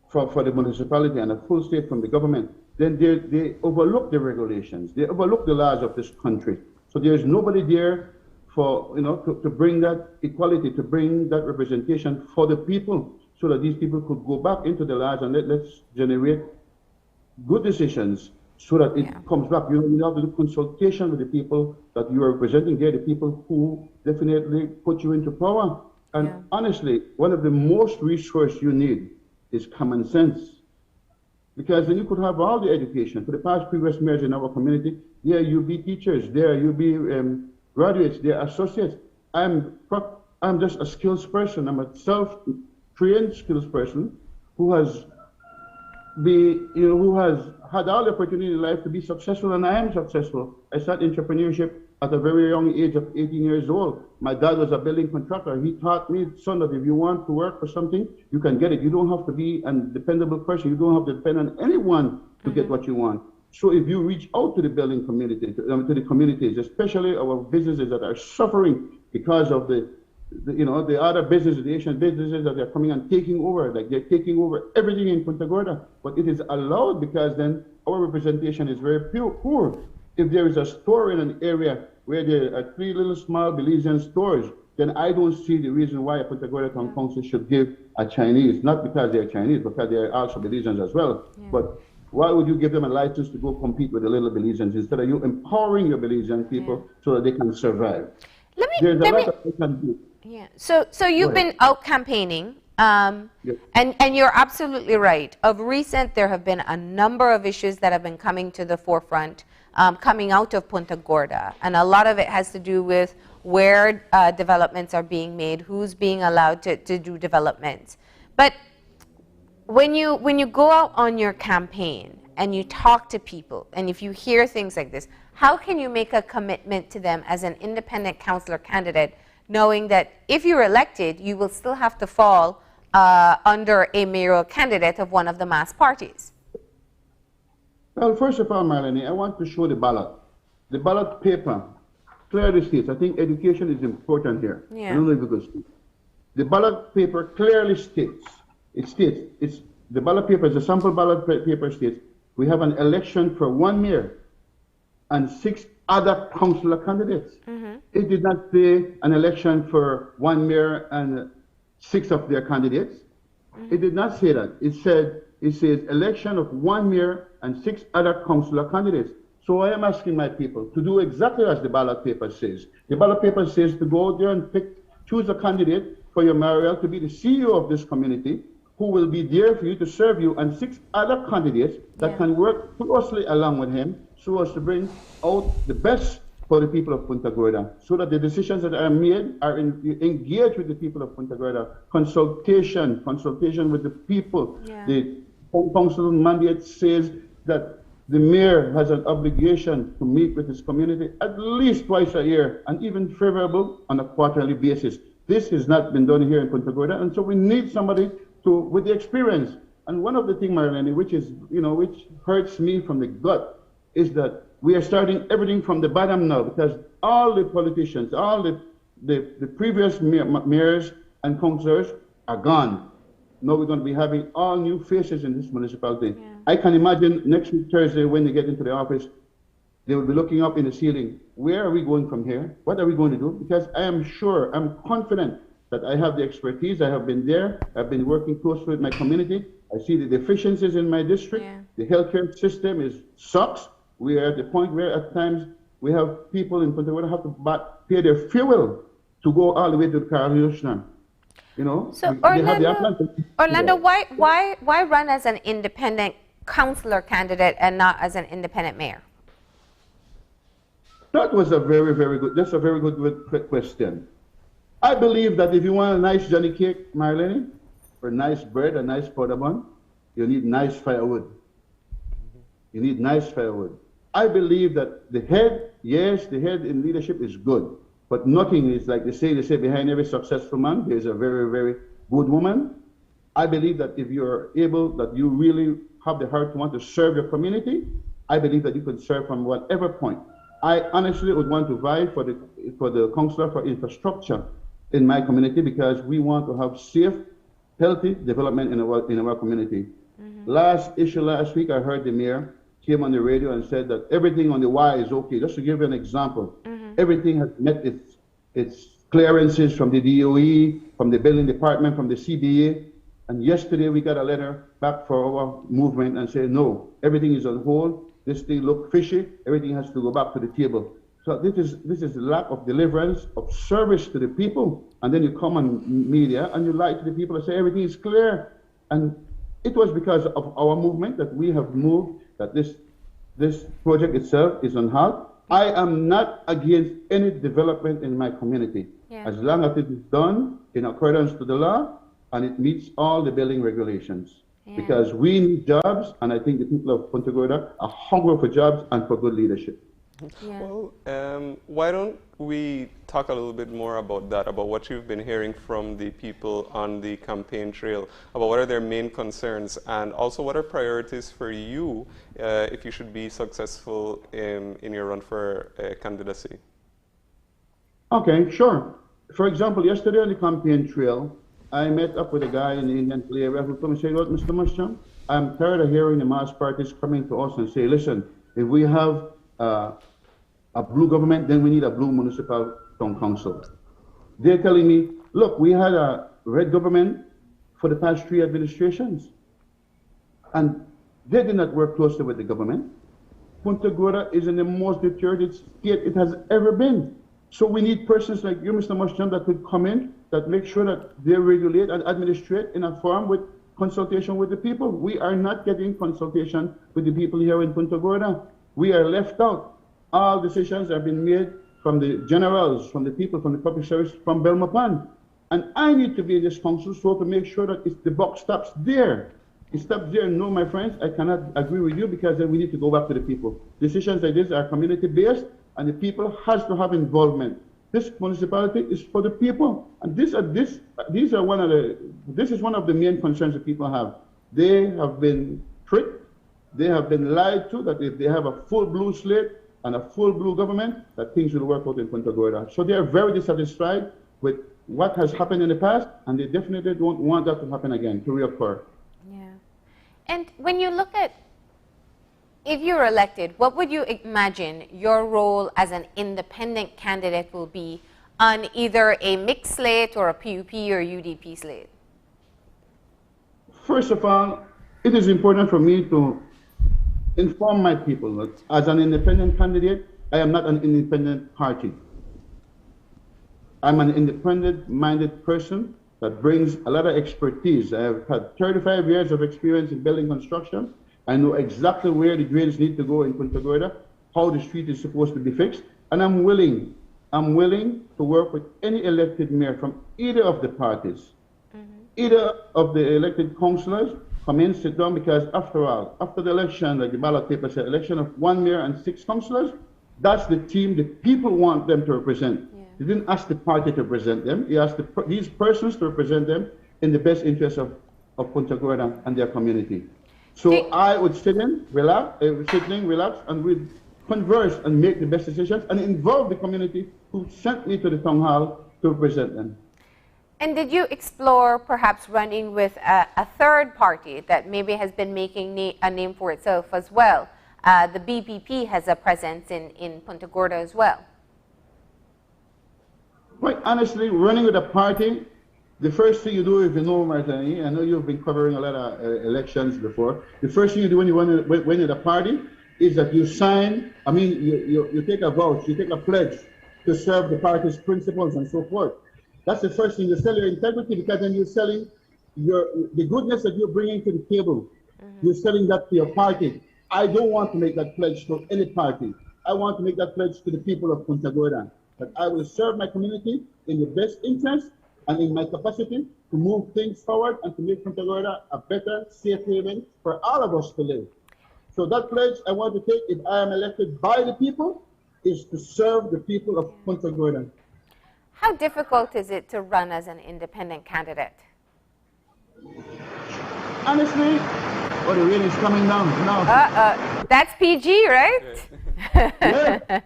for the municipality and a full slate from the government, then they overlook the regulations, they overlook the laws of this country. So there's nobody there for, to bring that equality, to bring that representation for the people, so that these people could go back into the laws and let's generate good decisions so that it comes back. You have to do consultation with the people that you are representing. They're the people who definitely put you into power. And honestly, one of the most resources you need is common sense. Because then you could have all the education. For the past previous mayors in our community, there you be teachers, there you be graduates, there associates. I'm just a skills person. I'm a self-trained skills person who has had all the opportunity in life to be successful, and I am successful. I started entrepreneurship at a very young age of 18 years old. My dad was a building contractor. He taught me, son, that if you want to work for something, you can get it. You don't have to be a dependable person. You don't have to depend on anyone to get what you want. So if you reach out to the building community, to the communities, especially our businesses that are suffering because of the other businesses, the Asian businesses that are coming and taking over, like they're taking over everything in Punta Gorda. But it is allowed because then our representation is very poor. If there is a store in an area where there are 3 little small Belizean stores, then I don't see the reason why a Punta Gorda Town Council should give a Chinese, not because they're Chinese, because they're also Belizeans as well. But why would you give them a license to go compete with the little Belizeans instead of you empowering your Belizean people so that they can survive? There's a lot that they can do. Yeah. So you've been out campaigning, and you're absolutely right. Of recent, there have been a number of issues that have been coming to the forefront, coming out of Punta Gorda, and a lot of it has to do with where developments are being made, who's being allowed to do developments. But when you go out on your campaign and you talk to people, and if you hear things like this, how can you make a commitment to them as an independent councillor candidate, knowing that if you're elected, you will still have to fall under a mayoral candidate of one of the mass parties? Well, first of all, Marlene, I want to show the ballot. The ballot paper clearly states, I think education is important here. I don't know if you could speak. The ballot paper clearly states, the ballot paper, the sample ballot paper states, we have an election for 1 mayor and 6 other councillor candidates. It did not say an election for 1 mayor and 6 of their candidates. It did not say that. It says election of 1 mayor and 6 other councillor candidates. So I am asking my people to do exactly as the ballot paper says. The ballot paper says to go there and choose a candidate for your mayoral to be the CEO of this community, who will be there for you to serve you, and 6 other candidates that can work closely along with him so as to bring out the best for the people of Punta Gorda, so that the decisions that are made are engaged with the people of Punta Gorda. Consultation with the people. The council mandate says that the mayor has an obligation to meet with his community at least twice a year, and even favorable on a quarterly basis. This has not been done here in Punta Gorda, and so we need somebody with the experience. And one of the things, Marlene, which hurts me from the gut, is that we are starting everything from the bottom now, because all the politicians, all the previous mayors and councillors are gone. Now we're going to be having all new faces in this municipality. I can imagine next week Thursday, when they get into the office, they will be looking up in the ceiling. Where are we going from here? What are we going to do? Because I am sure, I'm confident that I have the expertise. I have been there. I've been working closely with my community. I see the deficiencies in my district. Yeah. The healthcare system sucks. We are at the point where at times we have people in Punta Gorda have to pay their fuel to go all the way to Carolina. You know, So they have the Orlando, why run as an independent councillor candidate and not as an independent mayor? That was a very, very good. That's a very good question. I believe that if you want a nice Johnny cake, Marlene, or nice bread, a nice powder bun, you need nice firewood. You need nice firewood. I believe that the head, yes, the head in leadership is good, but nothing is like they say behind every successful man, there's a very, very good woman. I believe that if you're able, that you really have the heart to want to serve your community, I believe that you can serve from whatever point. I honestly would want to vie for the councillor for infrastructure in my community because we want to have safe, healthy development in our community. Last week, I heard the mayor came on the radio and said that everything on the Y is okay. Just to give you an example, everything has met its clearances from the DOE, from the building department, from the CBA. And yesterday we got a letter back for our movement and said, no, everything is on hold. This thing look fishy. Everything has to go back to the table. So this is the lack of deliverance, of service to the people. And then you come on media and you lie to the people and say everything is clear. And it was because of our movement that we have moved, that this project itself is on halt. I am not against any development in my community, as long as it is done in accordance to the law and it meets all the building regulations. Because we need jobs, and I think the people of Punta Gorda are hungry for jobs and for good leadership. Well, why don't we talk a little bit more about that, about what you've been hearing from the people on the campaign trail, about what are their main concerns, and also what are priorities for you if you should be successful in your run for candidacy? Okay, sure. For example, yesterday on the campaign trail, I met up with a guy in the Indian area who told me, say, look, Mr. Mushtam, I'm tired of hearing the mass parties coming to us and say, listen, if we have a blue government, then we need a blue municipal town council. They're telling me, look, we had a red government for the past 3 administrations, and they did not work closely with the government. Punta Gorda is in the most deteriorated state it has ever been. So we need persons like you, Mr. Mushtam, that could come in, that make sure that they regulate and administrate in a form with consultation with the people. We are not getting consultation with the people here in Punta Gorda. We are left out. All decisions have been made from the generals, from the people, from the public service, from Belmopan. And I need to be in this council so to make sure that the buck stops there. It stops there. No, my friends, I cannot agree with you because then we need to go back to the people. Decisions like this are community-based, and the people has to have involvement. This municipality is for the people, and this is one of the main concerns that people have. They have been tricked, they have been lied to that if they have a full blue slate and a full blue government, that things will work out in Punta Gorda. So they are very dissatisfied with what has happened in the past, and they definitely don't want that to happen again, to reoccur. Yeah, and when you look at, if you're elected, what would you imagine your role as an independent candidate will be on either a mixed slate or a PUP or UDP slate? First of all, it is important for me to inform my people that as an independent candidate, I am not an independent party. I'm an independent-minded person that brings a lot of expertise. I have had 35 years of experience in building construction. I know exactly where the drains need to go in Punta Gorda, how the street is supposed to be fixed, and I'm willing to work with any elected mayor from either of the parties. Either of the elected councillors come in, sit down, because after all, after the election, like the ballot paper said, election of 1 mayor and 6 councillors, that's the team the people want them to represent. They didn't ask the party to represent them, they asked these persons to represent them in the best interest of Punta Gorda and their community. So I would sit in, relax, and we'd converse and make the best decisions and involve the community who sent me to the town hall to represent them. And did you explore perhaps running with a third party that maybe has been making a name for itself as well? The BPP has a presence in Punta Gorda as well. Quite honestly, running with a party the first thing you do, if you know Martini, I know you've been covering a lot of elections before. The first thing you do when when you're at a party is that you sign. I mean, you take a vow, you take a pledge to serve the party's principles and so forth. That's the first thing. You sell your integrity, because then you're selling the goodness that you're bringing to the table. You're selling that to your party. I don't want to make that pledge to any party. I want to make that pledge to the people of Punta Gorda, that I will serve my community in the best interest and in my capacity to move things forward and to make Punta Gorda a better, safe haven for all of us to live. So that pledge I want to take, if I am elected by the people, is to serve the people of Punta Gorda. How difficult is it to run as an independent candidate? Honestly, oh, the rain is coming down now. That's PG, right? Yeah.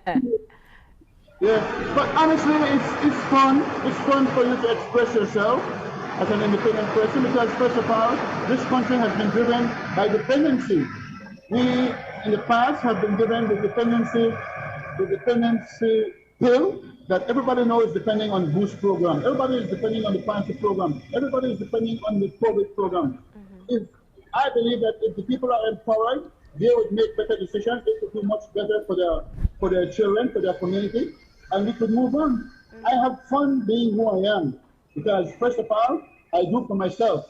Yeah, but honestly, it's fun. It's fun for you to express yourself as an independent person, because first of all, this country has been driven by dependency. We, in the past, have been given the dependency pill that everybody knows is depending on the boost program. Everybody is depending on the fancy program. Everybody is depending on the COVID program. If I believe that if the people are empowered, they would make better decisions. They could do much better for their children, for their community, and we could move on. I have fun being who I am, because first of all, I do for myself.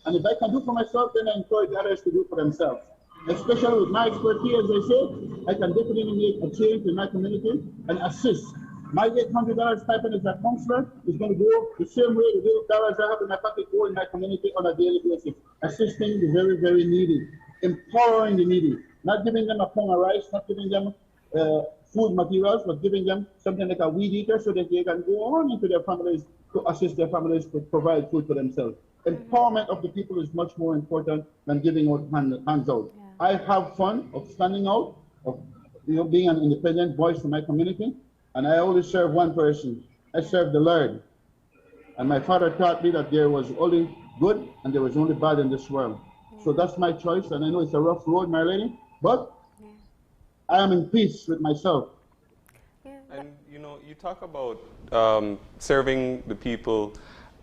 And if I can do for myself, then I encourage others to do for themselves. Especially with my expertise, as I say, I can definitely make a change in my community and assist. My $800 stipend as a counselor is going to go the same way the $8 I have in my pocket go in my community on a daily basis, assisting the very, very needy, empowering the needy, not giving them a pound of rice, not giving them food materials, but giving them something like a weed eater so that they can go on into their families to assist their families to provide food for themselves. Empowerment of the people is much more important than giving out hands out. Yeah. I have fun of standing out, of being an independent voice for my community, and I only serve one person. I serve the Lord. And my father taught me that there was only good and there was only bad in this world. Yeah. So that's my choice, and I know it's a rough road, my lady, but I am in peace with myself. Yeah. And you talk about serving the people,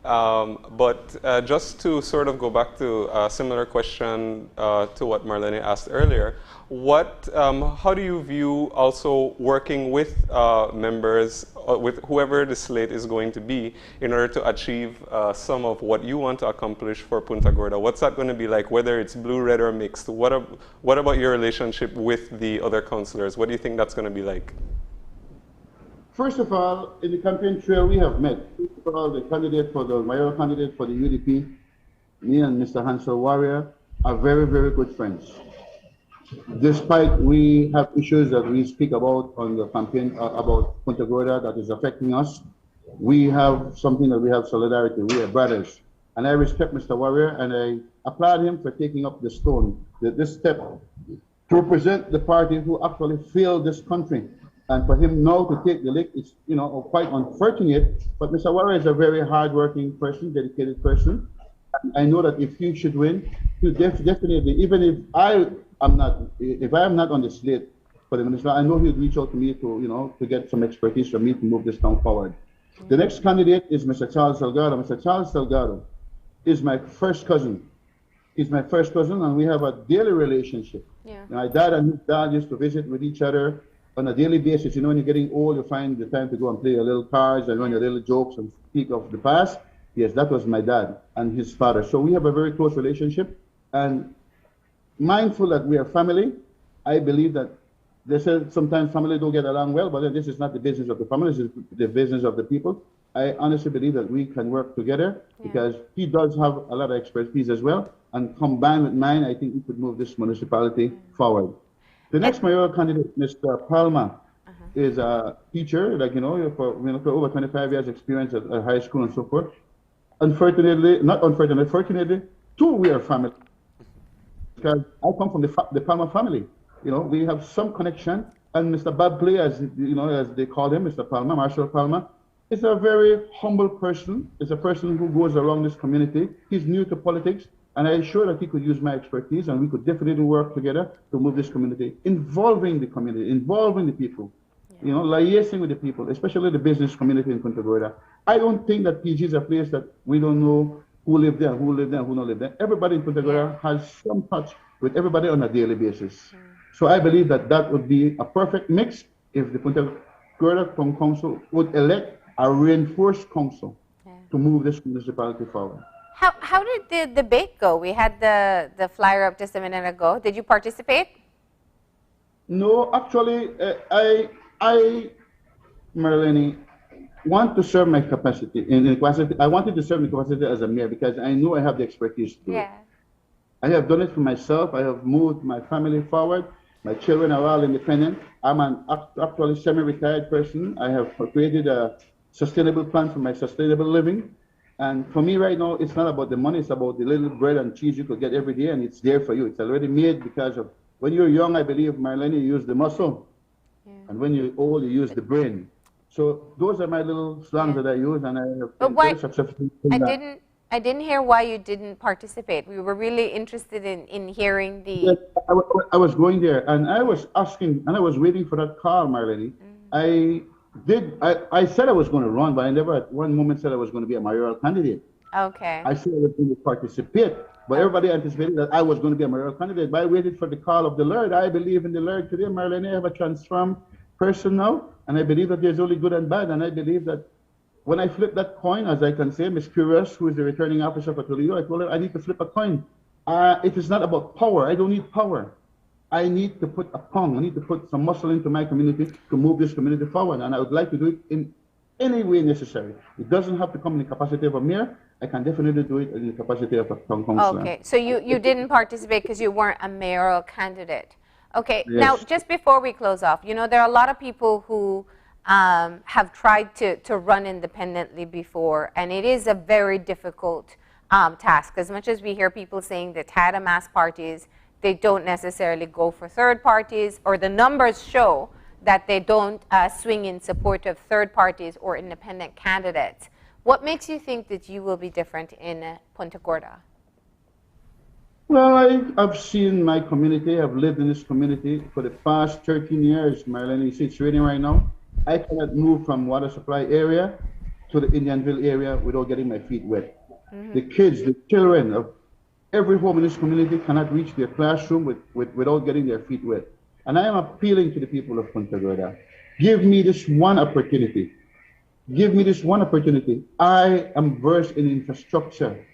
but just to sort of go back to a similar question to what Marlene asked earlier, how do you view also working with members, with whoever the slate is going to be, in order to achieve some of what you want to accomplish for Punta Gorda? What's that going to be like, whether it's blue, red, or mixed? What about your relationship with the other councillors? What do you think that's going to be like? First of all, in the campaign trail we have met. First of all, the mayoral candidate for the UDP, me and Mr. Hansel Warrior, are very, very good friends. Despite we have issues that we speak about on the campaign about Punta Gorda that is affecting us, we have something that we have solidarity. We are brothers. And I respect Mr. Warrior, and I applaud him for taking up the stone, this step, to represent the party who actually failed this country. And for him now to take the lick is, quite unfortunate. But Mr. Warrior is a very hard-working person, dedicated person. And I know that if he should win, he'll definitely, even if I am not on the slate for the minister, I know he'll reach out to me to get some expertise from me to move this town forward. The next candidate is Mr. Charles Delgado. Mr. Charles Delgado is my first cousin. He's my first cousin, and we have a daily relationship. Yeah. My dad and his dad used to visit with each other on a daily basis. When you're getting old, you find the time to go and play your little cards and run your little jokes and speak of the past. Yes, that was my dad and his father. So we have a very close relationship, and mindful that we are family, I believe that they say sometimes family don't get along well, but this is not the business of the family, this is the business of the people. I honestly believe that we can work together because he does have a lot of expertise as well, and combined with mine, I think we could move this municipality forward. The next mayoral candidate, Mr. Palma, is a teacher, for over 25 years experience at high school and so forth. Fortunately, too, we are family. Because I come from the Palma family. We have some connection, and Mr. Bob Clay, as they call him, Mr. Palma, Marshall Palma, is a very humble person. Is a person who goes around this community. He's new to politics, and I'm sure that he could use my expertise, and we could definitely work together to move this community, involving the community, involving the people. Yeah. you know, liaising with the people, especially the business community in Punta Gorda. I don't think that PG is a place that we don't know who live there, who live there, who don't live there. Everybody in Punta Gorda has some touch with everybody on a daily basis. So I believe that that would be a perfect mix if the Punta Gorda Council would elect a reinforced council to move this municipality forward. How did the debate go? We had the flyer up just a minute ago. Did you participate? No, actually, I, Marlene, want to serve my capacity. I wanted to serve my capacity as a mayor because I know I have the expertise to do it. I have done it for myself. I have moved my family forward. My children are all independent. I'm an actually semi-retired person. I have created a sustainable plan for my sustainable living. And for me right now, it's not about the money. It's about the little bread and cheese you could get every day, and it's there for you. It's already made because of, when you're young, I believe, Marlene, you use the muscle. And when you're old, you use the brain. So those are my little slangs that I use, and I have been very successful in that. I didn't hear why you didn't participate. We were really interested in hearing the... Yes, I was going there, and I was asking, and I was waiting for that call, Marlene. I said I was going to run, but I never at one moment said I was going to be a mayoral candidate. Okay. I said I was going to participate, but everybody anticipated that I was going to be a mayoral candidate. But I waited for the call of the Lord. I believe in the Lord today, Marlene. I have a transformed person now, and I believe that there's only good and bad, and I believe that when I flip that coin, as I can say, Ms. Curious, who is the returning officer for Toledo, I told her I need to flip a coin. It is not about power. I don't need power. I need to put a pong. I need to put some muscle into my community to move this community forward, and I would like to do it in any way necessary. It doesn't have to come in the capacity of a mayor. I can definitely do it in the capacity of a town councilor. Okay, so you didn't participate because you weren't a mayoral candidate. Okay, Yes. now just before we close off, you know, there are a lot of people who have tried to run independently before, and it is a very difficult task. As much as we hear people saying that had amass parties, they don't necessarily go for third parties, or the numbers show that they don't swing in support of third parties or independent candidates. What makes you think that you will be different in Punta Gorda? Well, I've seen my community. I've lived in this community for the past 13 years, Marlene. You see it's raining right now. I cannot move from water supply area to the Indianville area without getting my feet wet. The kids, the children of every home in this community cannot reach their classroom without getting their feet wet. And I am appealing to the people of Punta Gorda. Give me this one opportunity. Give me this one opportunity. I am versed in infrastructure.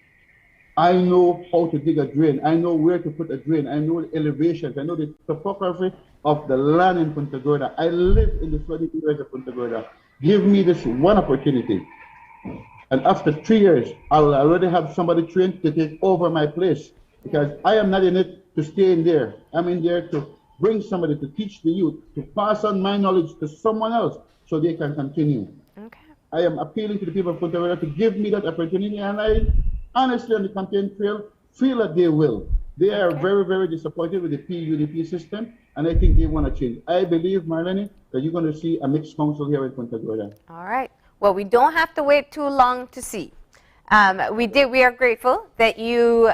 I know how to dig a drain. I know where to put a drain. I know the elevations. I know the topography of the land in Punta Gorda. I live in the flooded areas of Punta Gorda. Give me this one opportunity. And after 3 years, I'll already have somebody trained to take over my place, because I am not in it to stay in there. I'm in there to bring somebody to teach the youth, to pass on my knowledge to someone else so they can continue. Okay. I am appealing to the people of Punta Gorda to give me that opportunity, and I honestly, on the campaign trail, feel that they will. They are very, very disappointed with the PUDP system, and I think they want to change. I believe, Marlene, that you're going to see a mixed council here in Punta Gorda. All right. Well, we don't have to wait too long to see. We are grateful that you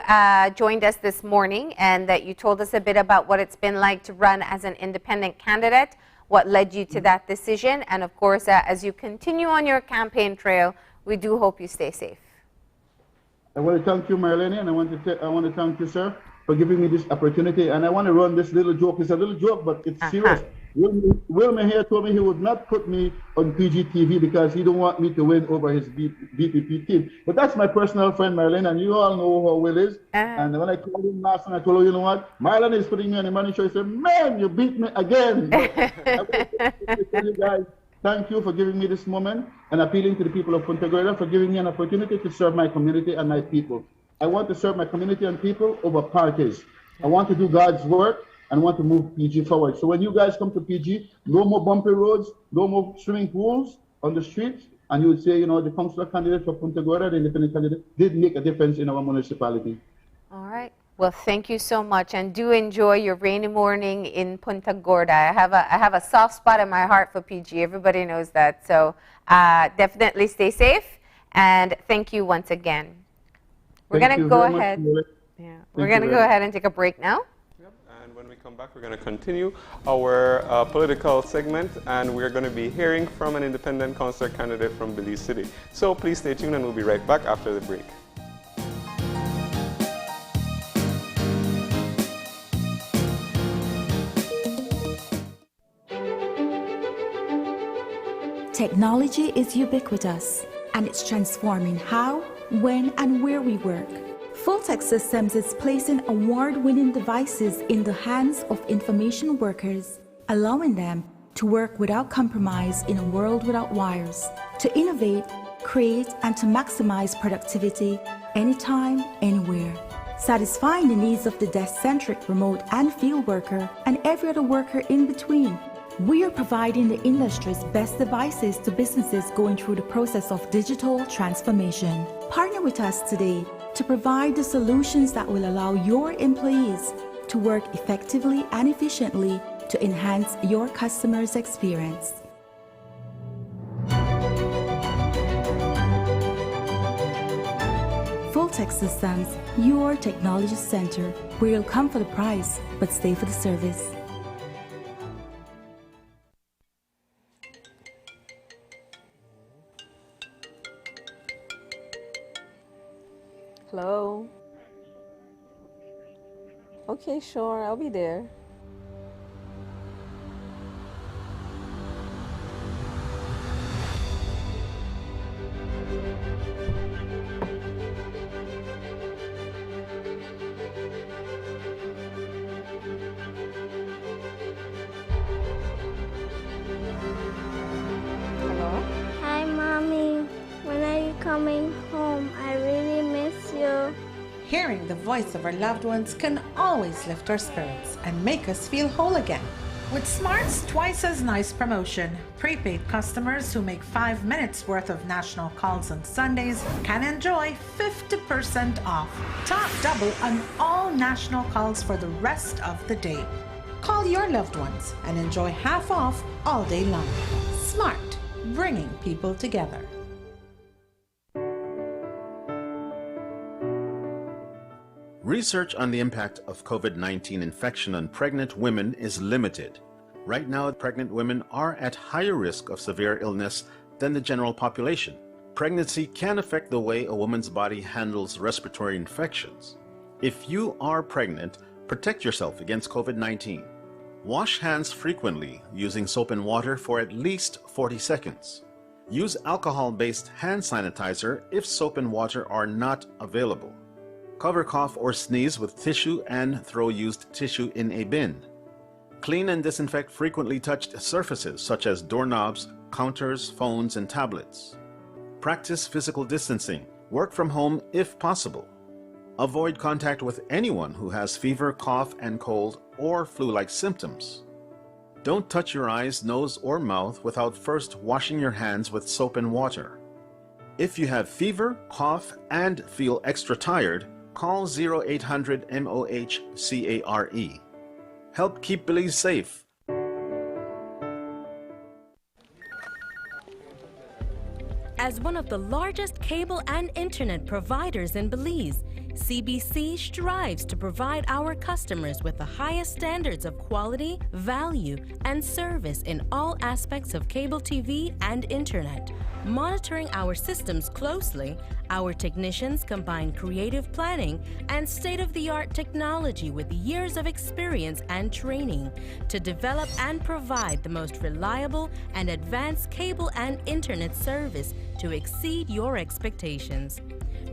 joined us this morning and that you told us a bit about what it's been like to run as an independent candidate, what led you to that decision, and of course, as you continue on your campaign trail, we do hope you stay safe. I want to thank you, Marlene, and I want to thank you, sir, for giving me this opportunity. And I want to run this little joke. It's a little joke, but it's serious. Wilmer here told me he would not put me on PGTV because he don't want me to win over his BPP team. But that's my personal friend, Marlene, and you all know how Will is. And when I called him last time, I told him, you know what, Marlene is putting me on the money show. He said, man, you beat me again. I want to tell you guys, thank you for giving me this moment and appealing to the people of Punta Gorda for giving me an opportunity to serve my community and my people. I want to serve my community and people over parties. I want to do God's work and want to move PG forward. So when you guys come to PG, no more bumpy roads, no more swimming pools on the streets, and you would say, you know, the councillor candidate for Punta Gorda, the independent candidate, did make a difference in our municipality. All right. Well, thank you so much, and do enjoy your rainy morning in Punta Gorda. I have a soft spot in my heart for PG. Everybody knows that. So definitely stay safe, and thank you once again. We're going to go ahead. Yeah, we're going to go ahead and take a break now. And When we come back, we're going to continue our political segment, and we're going to be hearing from an independent councillor candidate from Belize City. So please stay tuned, and we'll be right back after the break. Technology is ubiquitous, and it's transforming how, when, and where we work. Fulltech Systems is placing award-winning devices in the hands of information workers, allowing them to work without compromise in a world without wires, to innovate, create, and to maximize productivity anytime, anywhere, satisfying the needs of the desk-centric remote and field worker and every other worker in between. We are providing the industry's best devices to businesses going through the process of digital transformation. Partner with us today to provide the solutions that will allow your employees to work effectively and efficiently to enhance your customers' experience. Fulltech Systems, your technology center, where you'll come for the price but stay for the service. Hello? Okay, sure, I'll be there. Hello? Hi, Mommy. When are you coming home? I really miss you. Hearing the voice of our loved ones can always lift our spirits and make us feel whole again. With Smart's twice as nice promotion, prepaid customers who make 5 minutes worth of national calls on Sundays can enjoy 50% off. Top double on all national calls for the rest of the day. Call your loved ones and enjoy half off all day long. Smart, bringing people together. Research on the impact of COVID-19 infection on pregnant women is limited. Right now, pregnant women are at higher risk of severe illness than the general population. Pregnancy can affect the way a woman's body handles respiratory infections. If you are pregnant, protect yourself against COVID-19. Wash hands frequently using soap and water for at least 40 seconds. Use alcohol-based hand sanitizer if soap and water are not available. Cover cough or sneeze with tissue and throw used tissue in a bin. Clean and disinfect frequently touched surfaces such as doorknobs, counters, phones, and tablets. Practice physical distancing. Work from home if possible. Avoid contact with anyone who has fever, cough, and cold or flu-like symptoms. Don't touch your eyes, nose, or mouth without first washing your hands with soap and water. If you have fever, cough, and feel extra tired, call 0800-MOH-CARE. Help keep Belize safe. As one of the largest cable and internet providers in Belize, CBC strives to provide our customers with the highest standards of quality, value, and service in all aspects of cable TV and internet. Monitoring our systems closely, our technicians combine creative planning and state-of-the-art technology with years of experience and training to develop and provide the most reliable and advanced cable and internet service to exceed your expectations.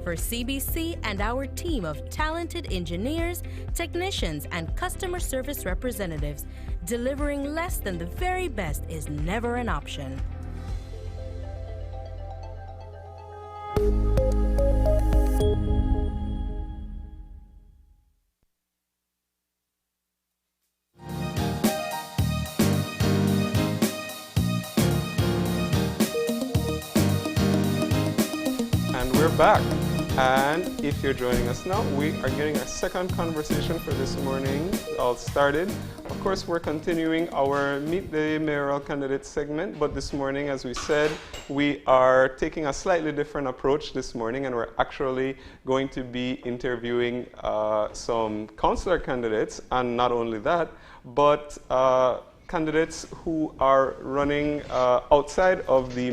For CBC and our team of talented engineers, technicians, and customer service representatives, delivering less than the very best is never an option. And we're back. And if you're joining us now, we are getting our second conversation for this morning. It all started a of course, we're continuing our Meet the Mayoral Candidate segment, but this morning, as we said, we are taking a slightly different approach this morning, and we're actually going to be interviewing some councillor candidates, and not only that, but candidates who are running outside of the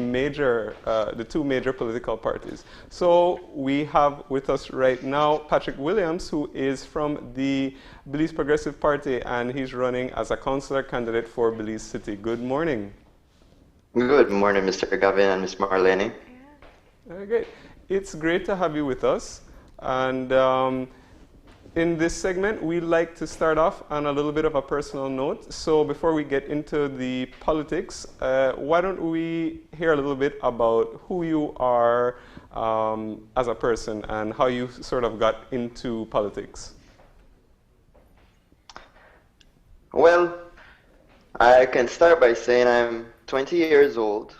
two major political parties. So we have with us right now Patrick Williams, who is from the Belize Progressive Party, and he's running as a councillor candidate for Belize City. Good morning. Good morning, Mr. Gavin and Ms. Marlene. Okay, it's great to have you with us. And in this segment, we like to start off on a little bit of a personal note. So before we get into the politics, why don't we hear a little bit about who you are as a person and how you sort of got into politics? Well, I can start by saying I'm 20 years old.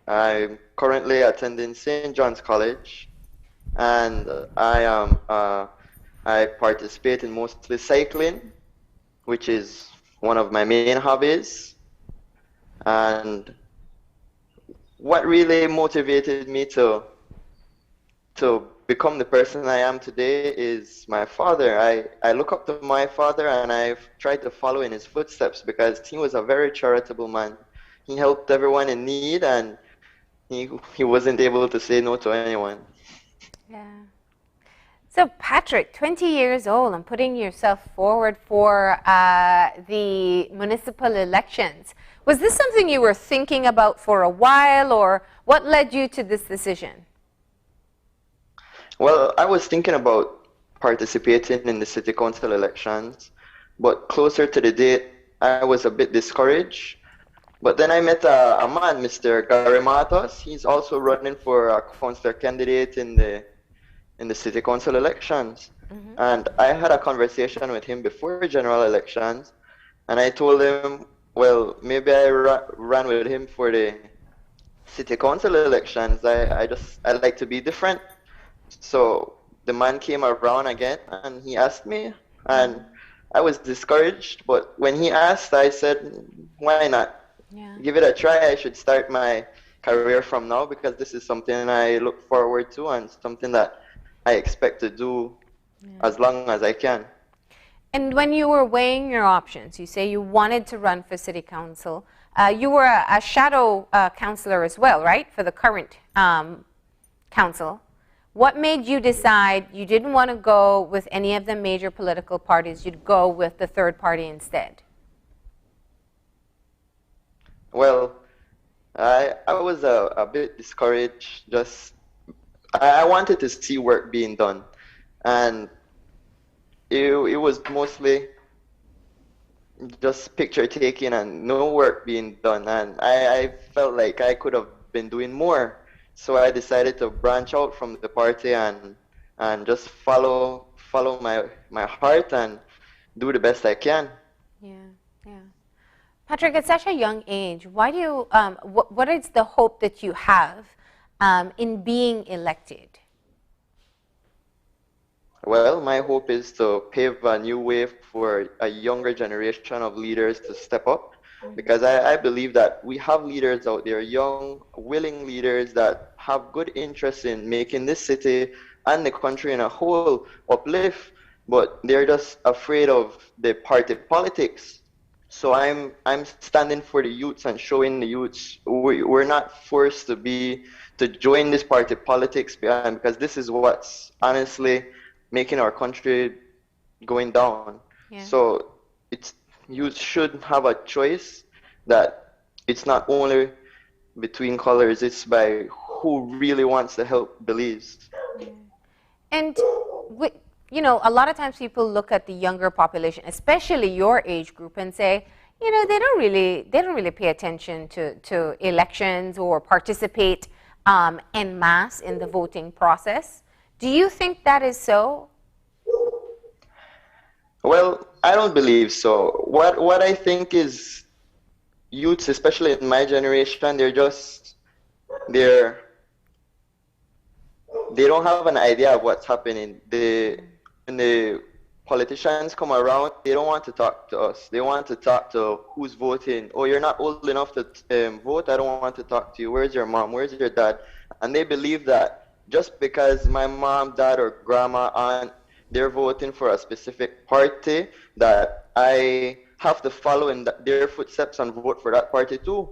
I'm currently attending St. John's College, and I participate in mostly cycling, which is one of my main hobbies. And what really motivated me to become the person I am today is my father. I look up to my father, and I've tried to follow in his footsteps because he was a very charitable man. He helped everyone in need, and he wasn't able to say no to anyone. Yeah. So Patrick, 20 years old and putting yourself forward for the municipal elections. Was this something you were thinking about for a while, or what led you to this decision? Well, I was thinking about participating in the city council elections, but closer to the date, I was a bit discouraged. But then I met a man, Mr. Gary Matos. He's also running for a councillor candidate in the city council elections. Mm-hmm. And I had a conversation with him before general elections, and I told him, well, maybe I ran with him for the city council elections. I like to be different. So the man came around again, and he asked me, and I was discouraged, but when he asked, I said, why not? Yeah. Give it a try. I should start my career from now because this is something I look forward to and something that I expect to do as long as I can. And when you were weighing your options, you say you wanted to run for city council. You were a shadow councillor as well, right, for the current council. What made you decide you didn't want to go with any of the major political parties, you'd go with the third party instead? Well, I was a bit discouraged. I wanted to see work being done, and it was mostly just picture taking and no work being done, and I felt like I could have been doing more. So I decided to branch out from the party and just follow my heart and do the best I can. Yeah, yeah. Patrick, at such a young age, why do you? What is the hope that you have in being elected? Well, my hope is to pave a new way for a younger generation of leaders to step up, because I believe that we have leaders out there, young, willing leaders that have good interest in making this city and the country in a whole uplift, but they're just afraid of the party politics. So I'm standing for the youths and showing the youths we're not forced to join this party politics because this is what's honestly making our country going down. Yeah. So you should have a choice that it's not only between colors, it's by who really wants to help Belize. Yeah. And you know, a lot of times people look at the younger population, especially your age group, and say, you know, they don't really pay attention to elections or participate en masse in the voting process. Do you think that is so? Well, I don't believe so. What I think is youths, especially in my generation, they don't have an idea of what's happening. When politicians come around, they don't want to talk to us. They want to talk to who's voting. Oh, you're not old enough to vote. I don't want to talk to you. Where's your mom? Where's your dad? And they believe that just because my mom, dad, or grandma, aunt, they're voting for a specific party, that I have to follow in their footsteps and vote for that party too.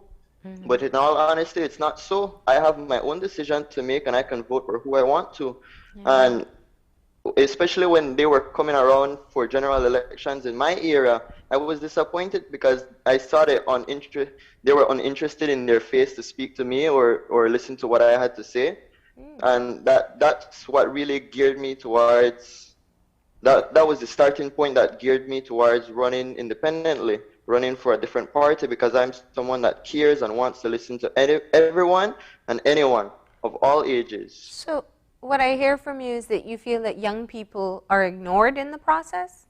But in all honesty, it's not so. I have my own decision to make, and I can vote for who I want to. And especially when they were coming around for general elections in my era, I was disappointed because I saw they were uninterested in their face to speak to me or listen to what I had to say. And that's what really geared me towards, that was the starting point that geared me towards running independently, running for a different party, because I'm someone that cares and wants to listen to everyone and anyone of all ages. So what I hear from you is that you feel that young people are ignored in the process?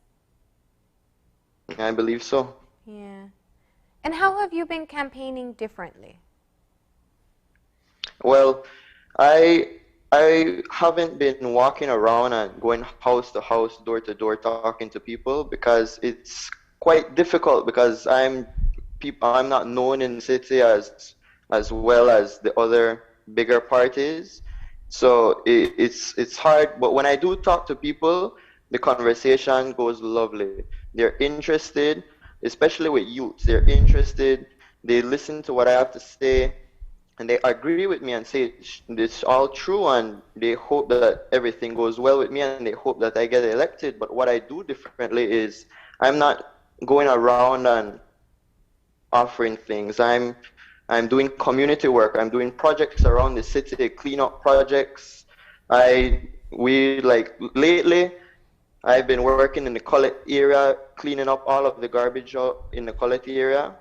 I believe so. Yeah. And how have you been campaigning differently? Well, I haven't been walking around and going house to house, door to door, talking to people, because it's quite difficult, because I'm not known in the city as well as the other bigger parties. So it's hard, but when I do talk to people, the conversation goes lovely. They're interested, especially with youth. They're interested. They listen to what I have to say, and they agree with me and say it's all true, and they hope that everything goes well with me, and they hope that I get elected. But what I do differently is I'm not going around and offering things. I'm doing community work. I'm doing projects around the city, clean up projects. Lately, I've been working in the Collect area, cleaning up all of the garbage out in the Collect area.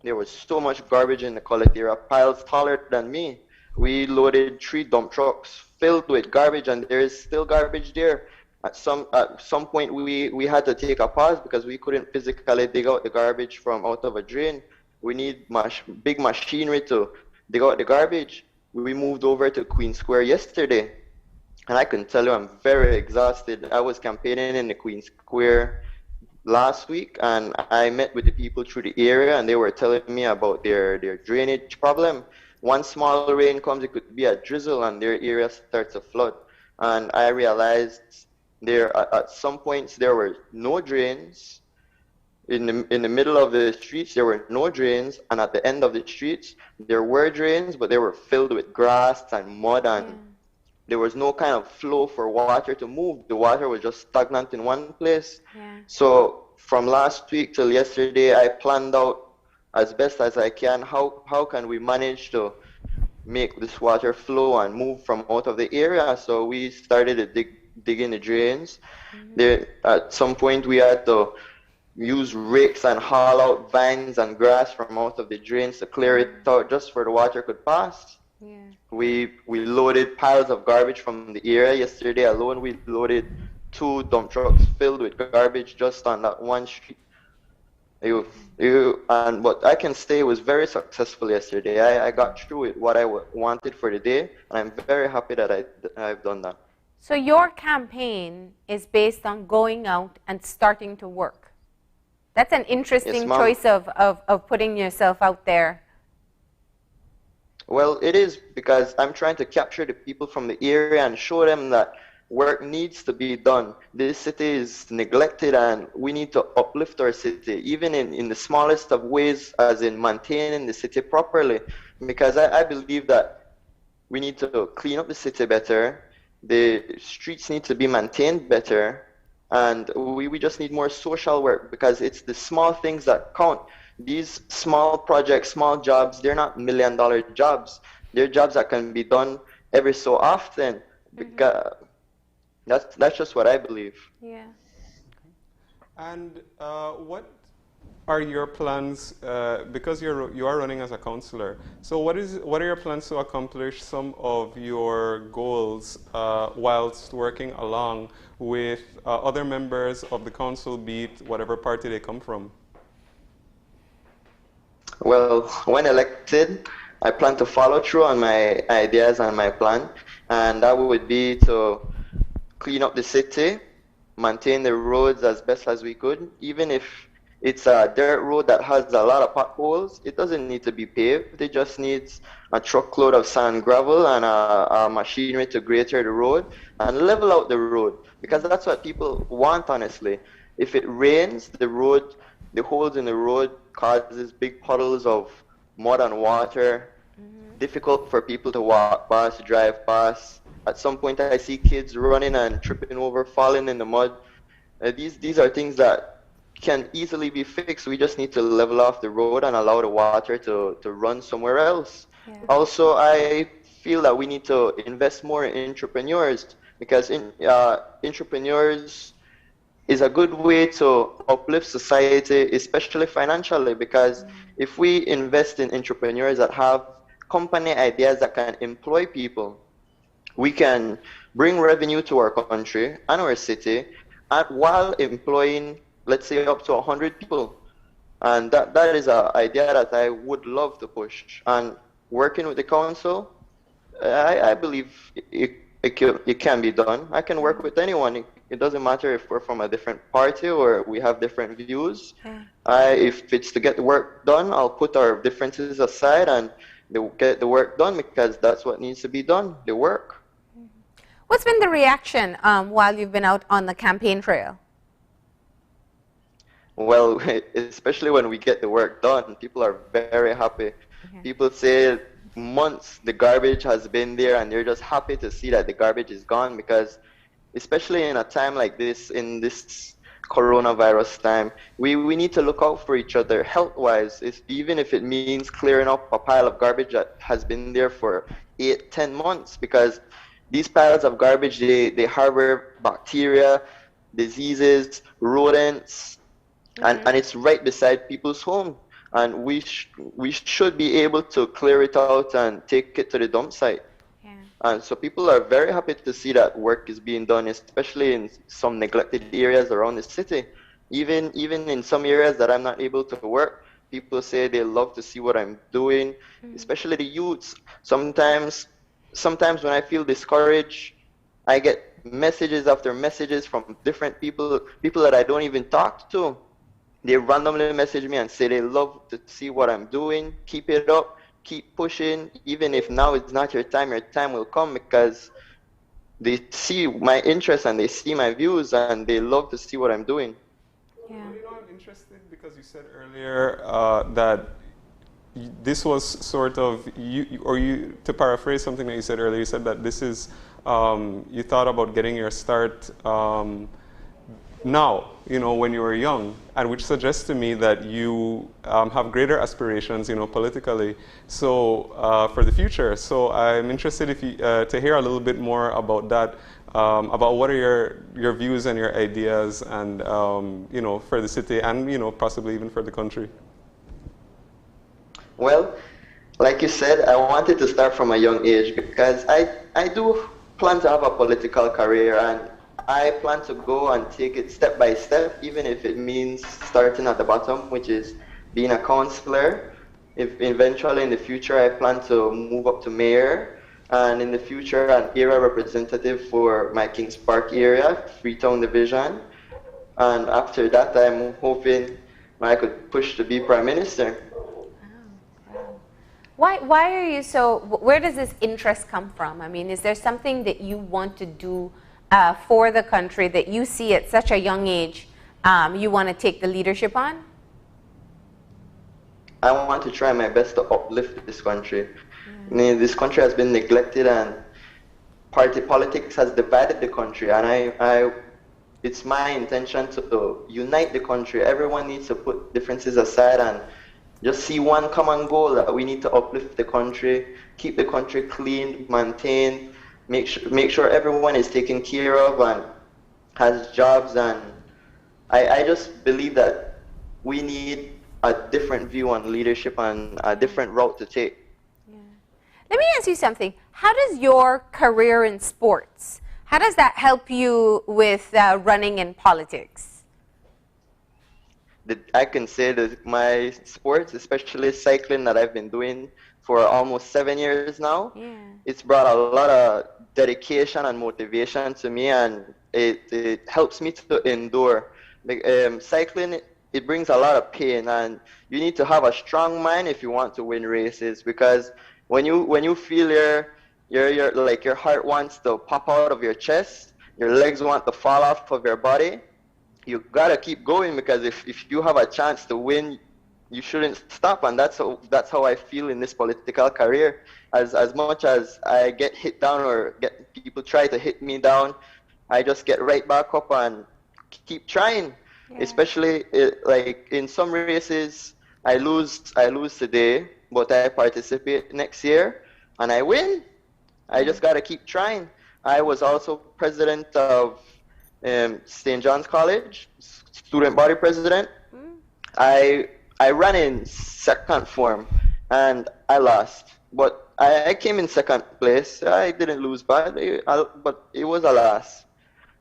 There was so much garbage in the Collect area, piles taller than me. We loaded 3 dump trucks filled with garbage, and there is still garbage there. At some point, we had to take a pause because we couldn't physically dig out the garbage from out of a drain. We need big machinery to dig out the garbage. We moved over to Queen Square yesterday, and I can tell you I'm very exhausted. I was campaigning in the Queen Square last week, and I met with the people through the area, and they were telling me about their drainage problem. One small rain comes, it could be a drizzle, and their area starts to flood. And I realized at some points there were no drains. In the middle of the streets, there were no drains, and at the end of the streets, there were drains, but they were filled with grass and mud, and there was no kind of flow for water to move. The water was just stagnant in one place. So from last week till yesterday, I planned out as best as I can how can we manage to make this water flow and move from out of the area. So we started to digging the drains. There, at some point, we had to use rakes and haul out vines and grass from out of the drains to clear it out just for the water could pass. We loaded piles of garbage from the area. Yesterday alone, we loaded 2 dump trucks filled with garbage just on that one street. But I can say it was very successful yesterday. I got through it, what I wanted for the day, and I'm very happy that I've done that. So your campaign is based on going out and starting to work. That's an interesting choice of putting yourself out there. Well, it is, because I'm trying to capture the people from the area and show them that work needs to be done. This city is neglected, and we need to uplift our city, even in the smallest of ways, as in maintaining the city properly. Because I believe that we need to clean up the city better, the streets need to be maintained better, and we just need more social work, because it's the small things that count. These small projects, small jobs, they're not million-dollar jobs. They're jobs that can be done every so often. Because that's just what I believe. Yeah. And what are your plans, because you are running as a councillor, so what are your plans to accomplish some of your goals whilst working along with other members of the council, be it whatever party they come from? Well, when elected, I plan to follow through on my ideas and my plan, and that would be to clean up the city, maintain the roads as best as we could. Even if it's a dirt road that has a lot of potholes, it doesn't need to be paved. It just needs a truckload of sand, gravel, and a machinery to grater the road and level out the road, because that's what people want, honestly. If it rains, the holes in the road causes big puddles of mud and water, difficult for people to walk past, drive past. At some point, I see kids running and tripping over, falling in the mud. These are things that can easily be fixed. We just need to level off the road and allow the water to run somewhere else. Yeah. Also, I feel that we need to invest more in entrepreneurs, because entrepreneurs is a good way to uplift society, especially financially, because if we invest in entrepreneurs that have company ideas that can employ people, we can bring revenue to our country and our city, and while employing, let's say, up to 100 people. And that is an idea that I would love to push. And working with the council, I believe it can be done. I can work with anyone. It doesn't matter if we're from a different party or we have different views. If it's to get the work done, I'll put our differences aside and get the work done, because that's what needs to be done, the work. What's been the reaction while you've been out on the campaign trail? Well, especially when we get the work done, people are very happy. People say months the garbage has been there, and they're just happy to see that the garbage is gone, because especially in a time like this, in this coronavirus time, we need to look out for each other health-wise, even if it means clearing up a pile of garbage that has been there for 8-10 months, because these piles of garbage, they harbor bacteria, diseases, rodents, and it's right beside people's home. And we should be able to clear it out and take it to the dump site. And so people are very happy to see that work is being done, especially in some neglected areas around the city. Even in some areas that I'm not able to work, people say they love to see what I'm doing, especially the youths. Sometimes when I feel discouraged, I get messages after messages from different people that I don't even talk to. They randomly message me and say they love to see what I'm doing. Keep it up, keep pushing. Even if now it's not your time will come, because they see my interest and they see my views and they love to see what I'm doing. Yeah. You know, I'm interested because you said earlier that this was sort of, to paraphrase something that you said earlier, you said that this is, you thought about getting your start now, when you were young, and which suggests to me that you have greater aspirations, politically, so for the future. So I'm interested to hear a little bit more about that, about what are your views and your ideas, and for the city, and possibly even for the country. Well, like you said, I wanted to start from a young age, because I do plan to have a political career, and I plan to go and take it step by step, even if it means starting at the bottom, which is being a councillor. If eventually in the future I plan to move up to mayor, and in the future an area representative for my Kings Park area, Freetown Division. And after that, I'm hoping I could push to be Prime Minister. Why are you so, where does this interest come from? I mean, is there something that you want to do for the country that you see at such a young age you want to take the leadership on? I want to try my best to uplift this country. This country has been neglected, and party politics has divided the country, and it's my intention to unite the country. Everyone needs to put differences aside and just see one common goal, that we need to uplift the country, keep the country clean, maintained, make sure everyone is taken care of and has jobs. And I just believe that we need a different view on leadership and a different route to take. Yeah. Let me ask you something. How does your career in sports, how does that help you with running in politics? I can say that my sports, especially cycling that I've been doing for almost 7 years now, it's brought a lot of dedication and motivation to me, and it helps me to endure. Cycling, it brings a lot of pain, and you need to have a strong mind if you want to win races, because when you feel your like your heart wants to pop out of your chest, your legs want to fall off of your body, you gotta keep going, because if you have a chance to win, you shouldn't stop. And that's how I feel in this political career. As much as I get hit down or get people try to hit me down, I just get right back up and keep trying. Especially like in some races, I lose today, but I participate next year and I win. I just gotta keep trying. I was also president of St. John's College, student body president. I I ran in second form and I lost, but I came in second place. I didn't lose badly, but it was a loss.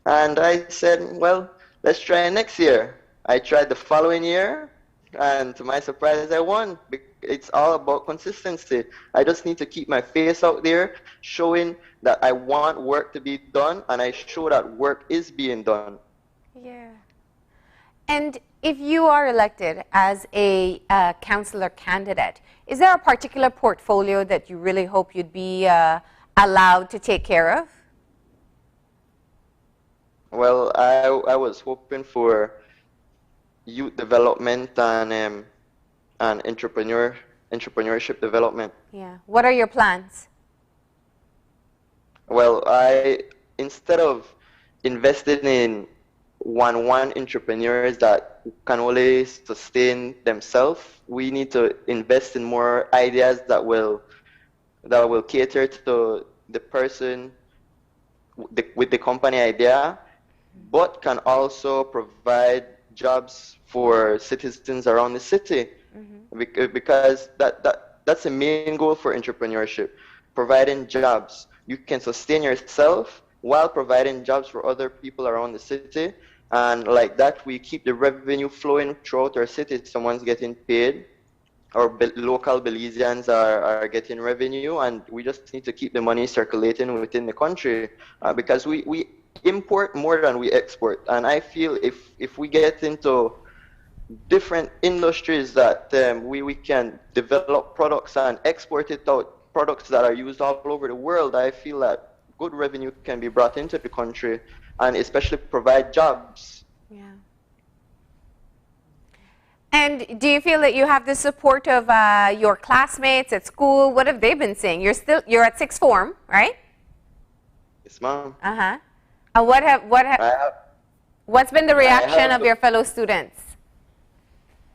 And I said, well, let's try next year. I tried the following year, and to my surprise, I won. It's all about consistency. I just need to keep my face out there, showing that I want work to be done, and I show that work is being done. Yeah. And if you are elected as a councillor candidate, is there a particular portfolio that you really hope you'd be allowed to take care of? Well, I was hoping for youth development and entrepreneurship development. Yeah. What are your plans? Well, instead of investing in one entrepreneurs that can only sustain themselves, we need to invest in more ideas that will cater to the person with the company idea, but can also provide jobs for citizens around the city. Because that's the main goal for entrepreneurship, providing jobs. You can sustain yourself while providing jobs for other people around the city, and like that we keep the revenue flowing throughout our city. Someone's getting paid, our local Belizeans are getting revenue, and we just need to keep the money circulating within the country, because we import more than we export. And I feel if we get into different industries that we can develop products and export it out, products that are used all over the world, I feel that good revenue can be brought into the country and especially provide jobs. Yeah. And do you feel that you have the support of your classmates at school? What have they been saying? You're at sixth form, right? Yes, ma'am. Uh-huh. And what's been the reaction of your fellow students?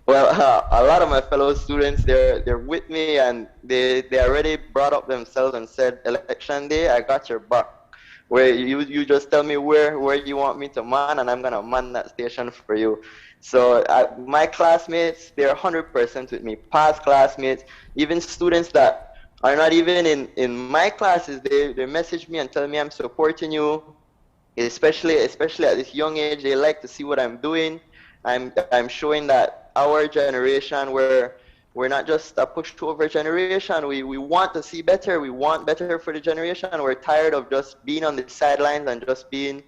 Well, a lot of my fellow students, they're with me, and they already brought up themselves and said, election day, I got your back. Where you just tell me where you want me to man, and I'm gonna man that station for you. So my classmates, they're 100% with me. Past classmates, even students that are not even in my classes, they message me and tell me I'm supporting you. Especially at this young age, they like to see what I'm doing. I'm showing that our generation, we're not just a pushover generation. We want to see better. We want better for the generation. We're tired of just being on the sidelines and just being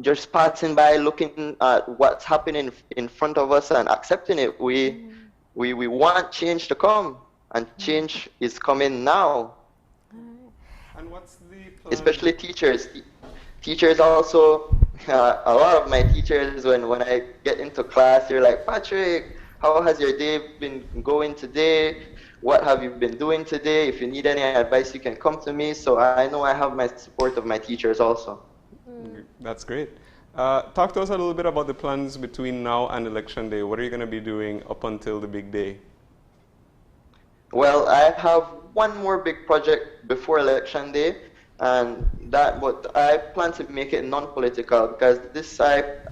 just passing by, looking at what's happening in front of us and accepting it. We want change to come, and change is coming now. And what's the plan? Especially teachers. Teachers also, a lot of my teachers, when I get into class, they're like, Patrick, how has your day been going today? What have you been doing today? If you need any advice, you can come to me. So I know I have my support of my teachers also. That's great. Talk to us a little bit about the plans between now and election day. What are you going to be doing up until the big day? Well, I have one more big project before election day. But I plan to make it non-political, because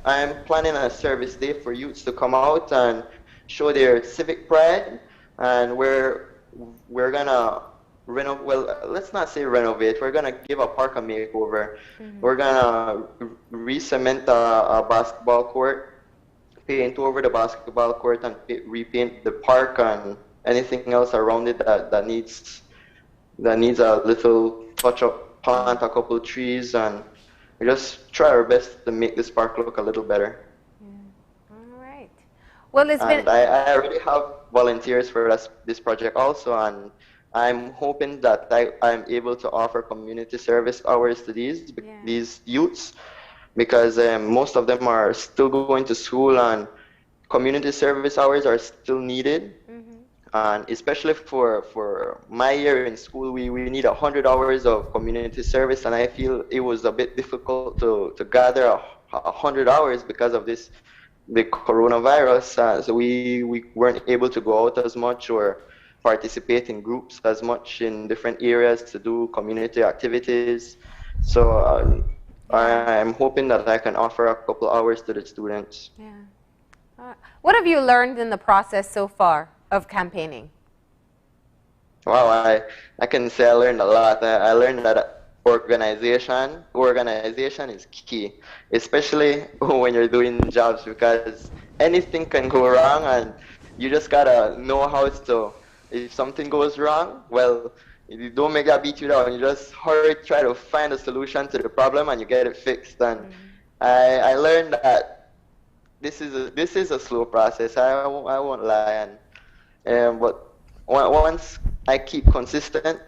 I'm planning a service day for youths to come out and show their civic pride, and we're gonna renovate. Well, let's not say renovate. We're gonna give a park a makeover. We're gonna re-cement a basketball court, paint over the basketball court and repaint the park and anything else around it that needs a little touch up, plant a couple trees, and we just try our best to make this park look a little better. All right. Well, it's been. I already have volunteers for this project also, and I'm hoping that I'm able to offer community service hours to these youths, because most of them are still going to school, and community service hours are still needed. And especially for my year in school, we need 100 hours of community service, and I feel it was a bit difficult to gather 100 hours because of the coronavirus. So we weren't able to go out as much or participate in groups as much in different areas to do community activities. So I'm hoping that I can offer a couple hours to the students. Yeah. What have you learned in the process so far of campaigning? Wow, I can say I learned a lot. I learned that organization is key, especially when you're doing jobs, because anything can go wrong, and you just gotta know how to. If something goes wrong, well, you don't make that beat you down. You just hurry, try to find a solution to the problem, and you get it fixed. And I learned that this is a slow process. I won't lie, but once I keep consistent,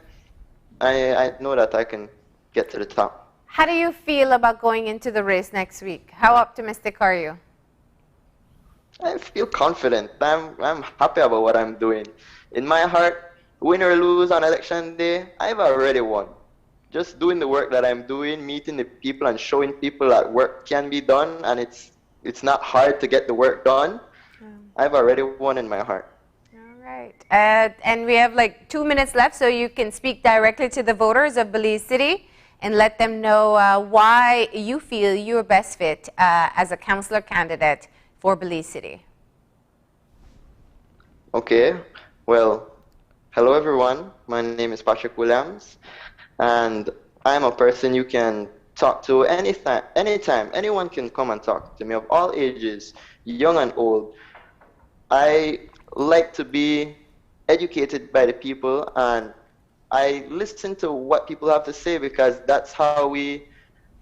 I know that I can get to the top. How do you feel about going into the race next week? How optimistic are you? I feel confident. I'm happy about what I'm doing. In my heart, win or lose on election day, I've already won. Just doing the work that I'm doing, meeting the people and showing people that work can be done, and it's not hard to get the work done. I've already won in my heart. All right. And we have like 2 minutes left, so you can speak directly to the voters of Belize City and let them know why you feel you're best fit as a councillor candidate for Belize City. Okay. Well, hello everyone. My name is Patrick Williams, and I'm a person you can talk to anytime. Anyone can come and talk to me, of all ages, young and old. I like to be educated by the people, and I listen to what people have to say, because that's how we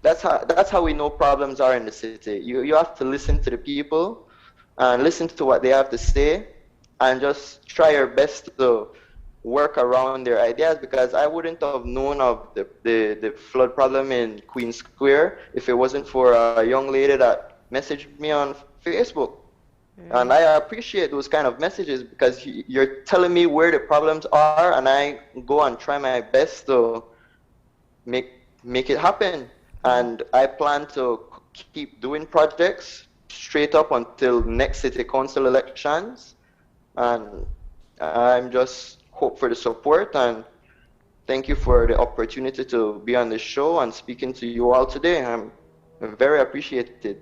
know problems are in the city. You have to listen to the people and listen to what they have to say, and just try your best to work around their ideas, because I wouldn't have known of the flood problem in Queen Square if it wasn't for a young lady that messaged me on Facebook. And I appreciate those kind of messages, because you're telling me where the problems are, and I go and try my best to make it happen. And I plan to keep doing projects straight up until next city council elections. And I'm just hope for the support, and thank you for the opportunity to be on the show and speaking to you all today. I'm very appreciated.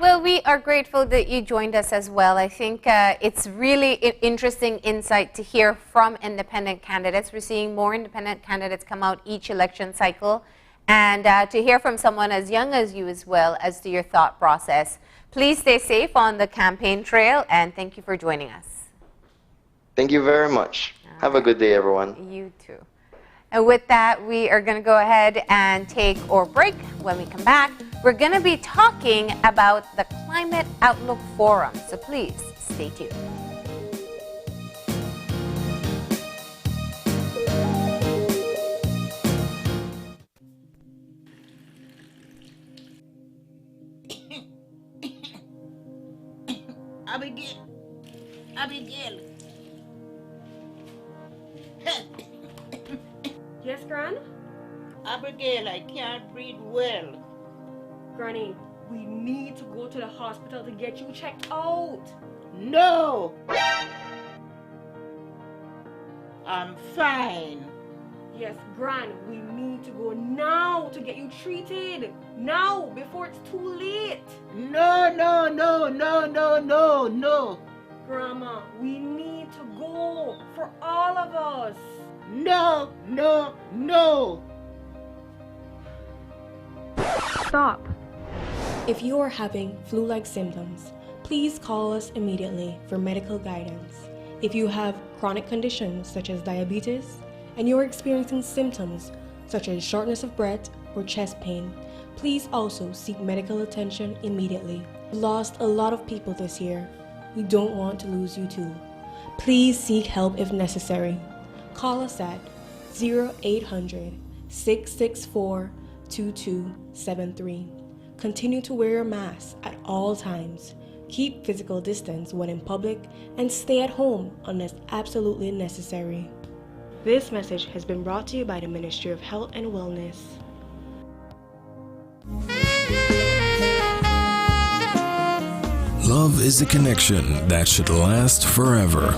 Well, we are grateful that you joined us as well. I think it's really interesting insight to hear from independent candidates. We're seeing more independent candidates come out each election cycle, and to hear from someone as young as you as well as to your thought process. Please stay safe on the campaign trail, and thank you for joining us. Thank you very much. Have a good day, everyone. You too. And with that, we are going to go ahead and take our break. When we come back, we're going to be talking about the Climate Outlook Forum. So please stay tuned. Abigail. Yes, Gran? Abigail, I can't breathe well. Granny, we need to go to the hospital to get you checked out. No! I'm fine. Yes, Gran, we need to go now to get you treated. Now, before it's too late. No. Grandma, we need to go for all of us. No. Stop. If you are having flu-like symptoms, please call us immediately for medical guidance. If you have chronic conditions such as diabetes and you're experiencing symptoms such as shortness of breath or chest pain, please also seek medical attention immediately. We lost a lot of people this year. We don't want to lose you too. Please seek help if necessary. Call us at 0800-664-2273. Continue to wear your mask at all times. Keep physical distance when in public and stay at home unless absolutely necessary. This message has been brought to you by the Ministry of Health and Wellness. Love is a connection that should last forever.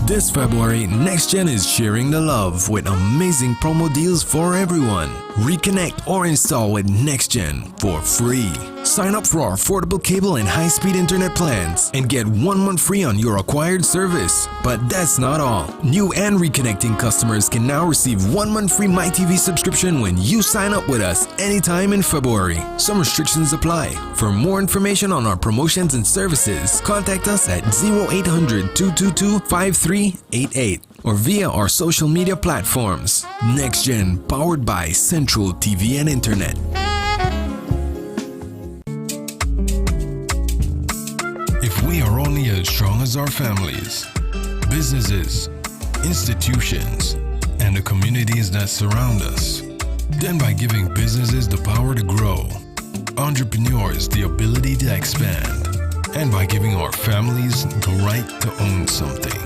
This February, NextGen is sharing the love with amazing promo deals for everyone. Reconnect or install with NextGen for free. Sign up for our affordable cable and high-speed internet plans and get 1 month free on your acquired service. But that's not all. New and reconnecting customers can now receive 1 month free MyTV subscription when you sign up with us anytime in February. Some restrictions apply. For more information on our promotions and services, contact us at 0800-222-5388 or via our social media platforms. NextGen, powered by Central TV and Internet. If we are only as strong as our families, businesses, institutions, and the communities that surround us, then by giving businesses the power to grow, entrepreneurs the ability to expand, and by giving our families the right to own something,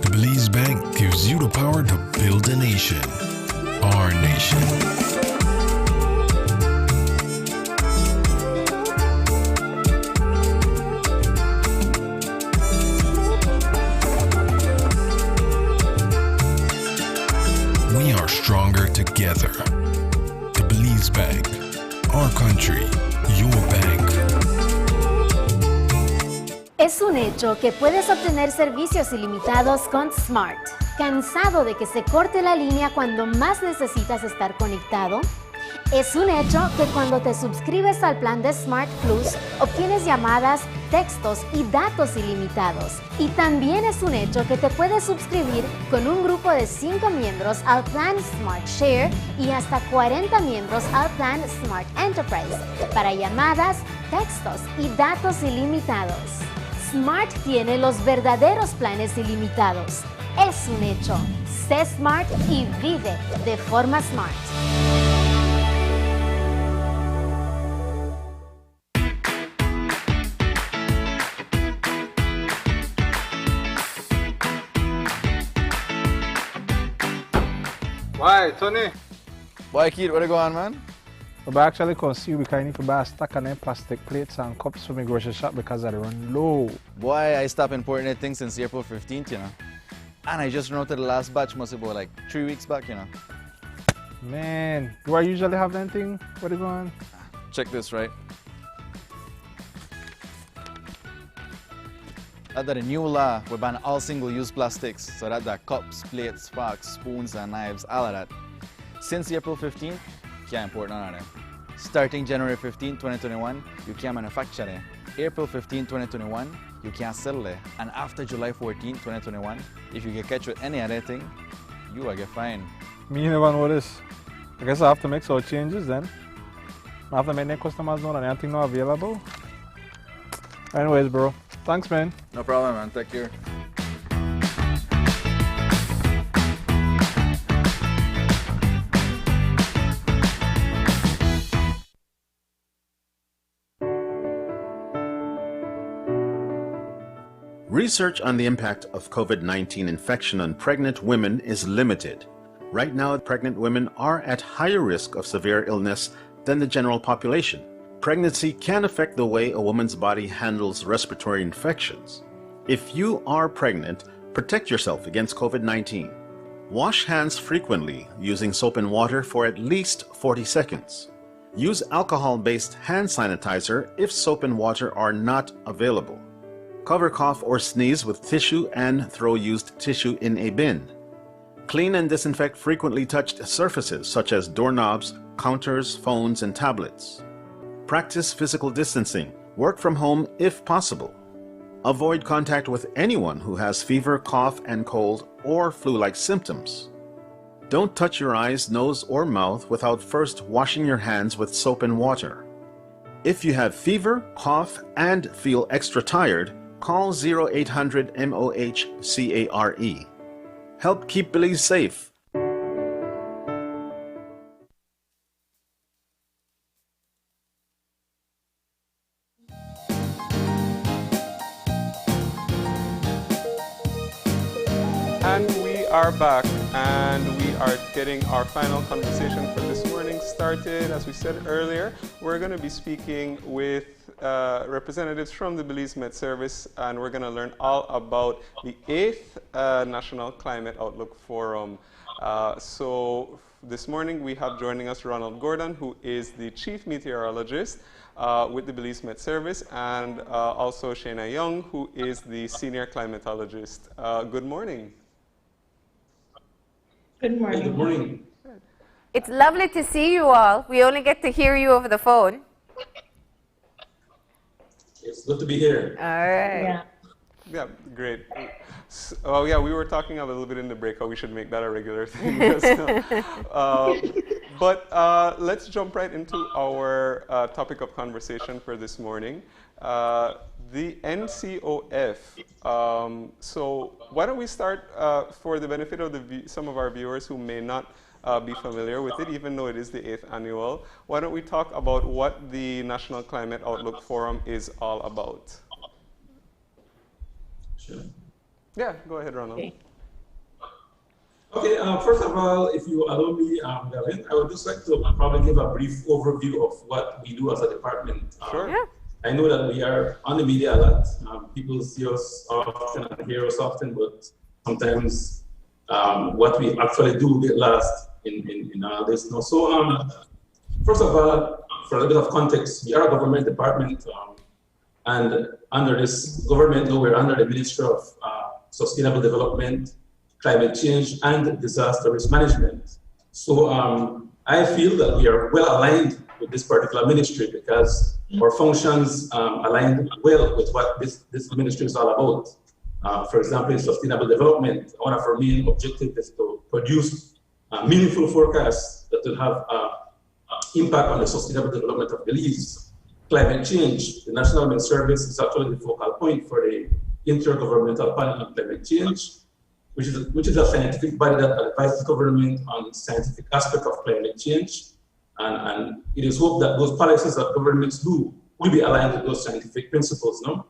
the Belize Bank gives you the power to build a nation, our nation. We are stronger together. The Belize Bank, our country, your bank. Es un hecho que puedes obtener servicios ilimitados con Smart. ¿Cansado de que se corte la línea cuando más necesitas estar conectado? Es un hecho que cuando te suscribes al plan de Smart Plus, obtienes llamadas, textos y datos ilimitados. Y también es un hecho que te puedes suscribir con un grupo de 5 miembros al plan Smart Share y hasta 40 miembros al plan Smart Enterprise para llamadas, textos y datos ilimitados. Smart tiene los verdaderos planes ilimitados. Es un hecho. Sé Smart y vive de forma Smart. Why, Tony? Why, Keith? What are you going on, man? I'm actually going to see you because I need to buy a stack of them plastic plates and cups for my grocery shop because I run low. Boy, I stopped importing things since April 15th, you know. And I just routed the last batch, must be about like 3 weeks back, you know. Man, do I usually have anything? What are you going? Check this, right? Under the new law, we ban all single-use plastics, so that the cups, plates, forks, spoons, and knives, all of that. Since April 15th, you can't import none of them. Starting January 15, 2021, you can't manufacture them. April 15, 2021, you can't sell them. And after July 14, 2021, if you get catch with any other thing, you will get fined. Me never know this. I guess I have to make some changes then. I have to make the customers know that anything not available. Anyways, bro. Thanks, man. No problem, man. Take care. Research on the impact of COVID-19 infection on pregnant women is limited. Right now, pregnant women are at higher risk of severe illness than the general population. Pregnancy can affect the way a woman's body handles respiratory infections. If you are pregnant, protect yourself against COVID-19. Wash hands frequently using soap and water for at least 40 seconds. Use alcohol-based hand sanitizer if soap and water are not available. Cover cough or sneeze with tissue and throw used tissue in a bin. Clean and disinfect frequently touched surfaces such as doorknobs, counters, phones, and tablets. Practice physical distancing. Work from home if possible. Avoid contact with anyone who has fever, cough, and cold or flu-like symptoms. Don't touch your eyes, nose, or mouth without first washing your hands with soap and water. If you have fever, cough, and feel extra tired, call 0800 MOH-CARE. Help keep Belize safe. And we are back, and we are getting our final conversation for this morning started. As we said earlier, we're going to be speaking with representatives from the Belize Met Service, and we're going to learn all about the 8th National Climate Outlook Forum. So this morning we have joining us Ronald Gordon, who is the Chief Meteorologist with the Belize Met Service, and also Shayna Young, who is the Senior Climatologist. Good morning. Good morning. Good morning. It's lovely to see you all. We only get to hear you over the phone. It's good to be here. All right. Yeah. Yeah, great. So, yeah, we were talking a little bit in the break how we should make that a regular thing. But let's jump right into our topic of conversation for this morning. The NCOF. So why don't we start for the benefit of some of our viewers who may not be familiar with it, even though it is the 8th annual. Why don't we talk about what the National Climate Outlook Forum is all about? Sure. Yeah, go ahead, Ronald. Okay, first of all, if you allow me, Galen, I would just like to probably give a brief overview of what we do as a department. Sure. Yeah. I know that we are on the media a lot. People see us often and hear us often, but sometimes what we actually do get lost in all this. No. So, first of all, for a little bit of context, we are a government department, and under this government, we're under the Ministry of Sustainable Development, Climate Change, and Disaster Risk Management. So I feel that we are well aligned with this particular ministry because our functions align well with what this ministry is all about. For example, in sustainable development, one of our main objectives is to produce meaningful forecasts that will have impact on the sustainable development of Belize. Climate change, the National Met Service is actually the focal point for the Intergovernmental Panel on Climate Change, which is a scientific body that advises government on scientific aspect of climate change. And it is hoped that those policies that governments do will be aligned with those scientific principles. No?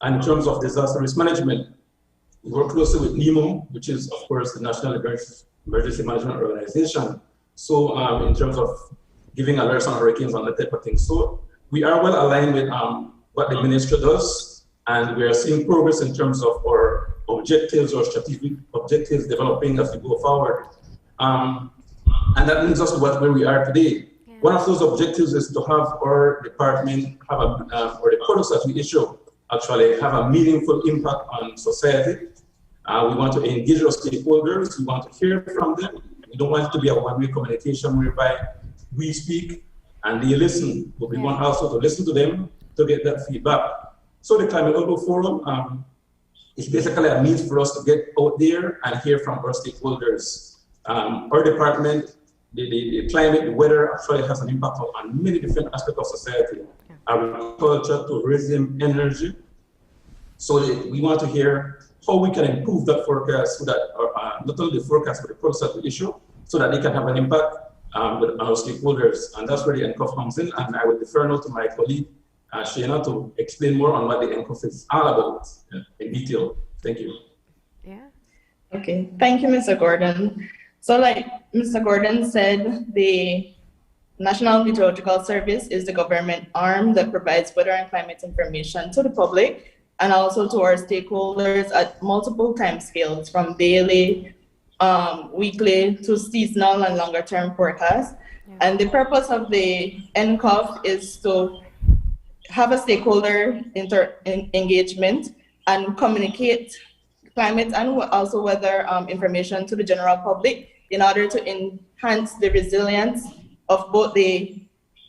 And in terms of disaster risk management, we work closely with NEMO, which is, of course, the National Emergency Management Organization. So in terms of giving alerts on hurricanes and that type of thing. So we are well aligned with what the ministry does, and we are seeing progress in terms of our objectives or strategic objectives developing as we go forward. And that brings us to where we are today. Yeah. One of those objectives is to have our department have or the products that we issue actually have a meaningful impact on society. We want to engage our stakeholders. We want to hear from them. We don't want it to be a one-way communication whereby we speak and they listen, but we want also to listen to them to get that feedback. So the Climate Outlook Forum is basically a means for us to get out there and hear from our stakeholders. Our department, the climate, the weather actually has an impact on many different aspects of society. Agriculture, tourism, energy. So we want to hear how we can improve that forecast so that not only the forecast, but the products that we issue, so that they can have an impact with our stakeholders. And that's where the NCOF comes in. And I will defer now to my colleague, Shayna, to explain more on what the NCOF is all about in detail. Thank you. Yeah. Okay, thank you, Mr. Gordon. So like Mr. Gordon said, the National Meteorological Service is the government arm that provides weather and climate information to the public and also to our stakeholders at multiple time scales, from daily, weekly to seasonal and longer term forecasts. Yeah. And the purpose of the NCOF is to have a stakeholder engagement and communicate climate and also weather information to the general public in order to enhance the resilience of both the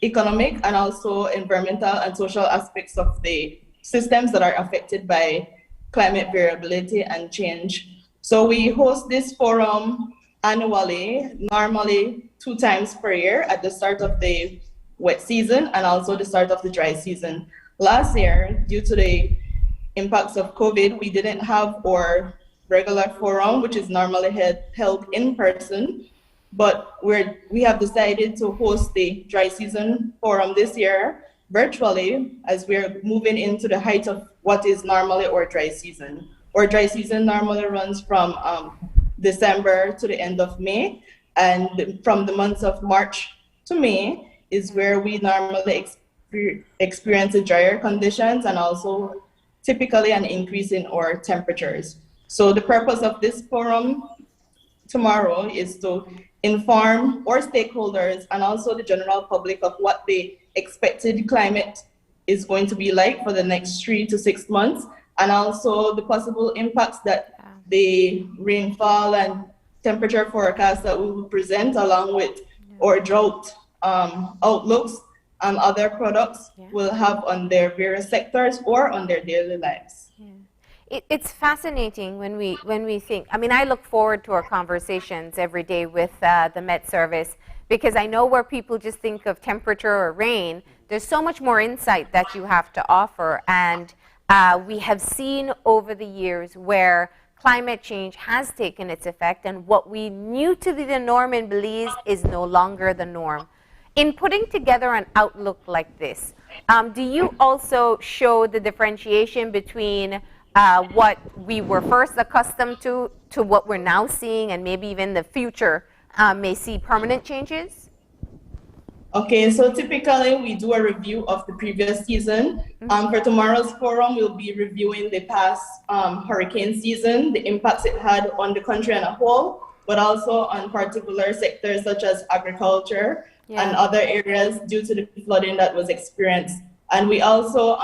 economic and also environmental and social aspects of the systems that are affected by climate variability and change. So we host this forum annually, normally 2 times per year at the start of the wet season and also the start of the dry season. Last year, due to the impacts of COVID, we didn't have our regular forum, which is normally held in person, but we have decided to host the dry season forum this year virtually as we're moving into the height of what is normally our dry season. Our dry season normally runs from December to the end of May, and from the months of March to May is where we normally experience the drier conditions and also typically an increase in our temperatures. So the purpose of this forum tomorrow is to inform our stakeholders and also the general public of what the expected climate is going to be like for the next 3 to 6 months, and also the possible impacts that the rainfall and temperature forecast that we will present along with our drought outlooks and other products will have on their various sectors or on their daily lives. It's fascinating when we think. I mean, I look forward to our conversations every day with the Met Service, because I know where people just think of temperature or rain, there's so much more insight that you have to offer. And we have seen over the years where climate change has taken its effect, and what we knew to be the norm in Belize is no longer the norm. In putting together an outlook like this, do you also show the differentiation between what we were first accustomed to what we're now seeing, and maybe even the future may see permanent changes? Okay, so typically we do a review of the previous season. For tomorrow's forum, we'll be reviewing the past hurricane season, the impacts it had on the country as a whole, but also on particular sectors such as agriculture and other areas due to the flooding that was experienced. And we also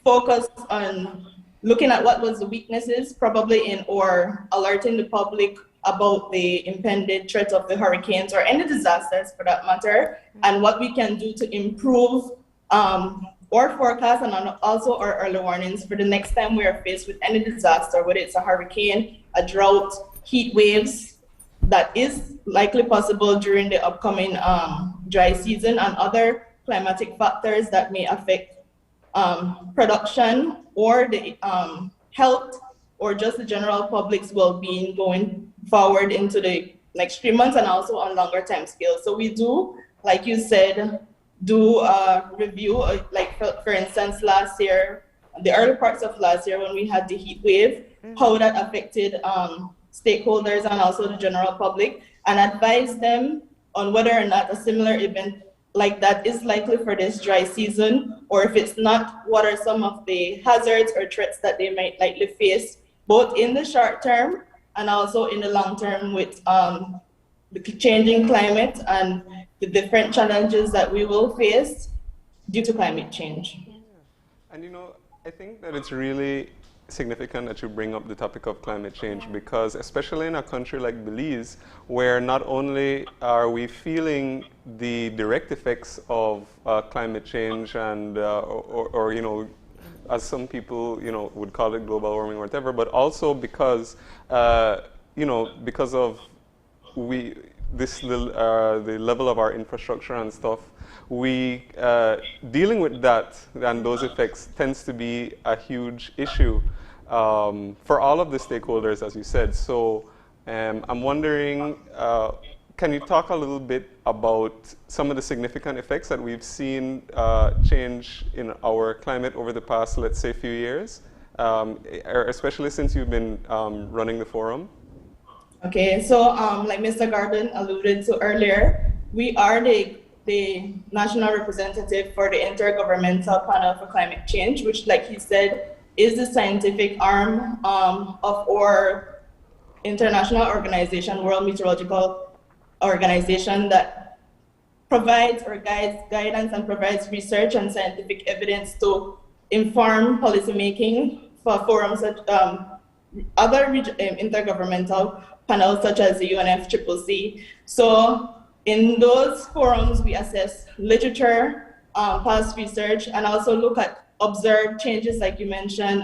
focused on looking at what was the weaknesses probably in or alerting the public about the impending threat of the hurricanes or any disasters for that matter, and what we can do to improve our forecast and also our early warnings for the next time we are faced with any disaster, whether it's a hurricane, a drought, heat waves, that is likely possible during the upcoming dry season, and other climatic factors that may affect production or the health or just the general public's well-being going forward into the next 3 months and also on longer time scales. So we do, like you said, do a review, like for instance, last year, the early parts of last year when we had the heat wave, how that affected stakeholders and also the general public, and advise them on whether or not a similar event like that is likely for this dry season, or if it's not, what are some of the hazards or threats that they might likely face, both in the short term and also in the long term with the changing climate and the different challenges that we will face due to climate change. And you know, I think that it's really significant that you bring up the topic of climate change, because especially in a country like Belize, where not only are we feeling the direct effects of climate change and or you know, as some people would call it global warming or whatever, but also because you know, because of the level of our infrastructure and stuff, we dealing with that and those effects tends to be a huge issue for all of the stakeholders, as you said. So I'm wondering, can you talk a little bit about some of the significant effects that we've seen change in our climate over the past, let's say, few years, especially since you've been running the forum? Okay, so like Mr. Gordon alluded to earlier, we are the national representative for the Intergovernmental Panel for Climate Change, which, like he said, is the scientific arm of our international organization, World Meteorological Organization, that provides or guides guidance and provides research and scientific evidence to inform policymaking for forums such other intergovernmental panels such as the UNFCCC. So In those forums, we assess literature, past research, and also look at observed changes, like you mentioned,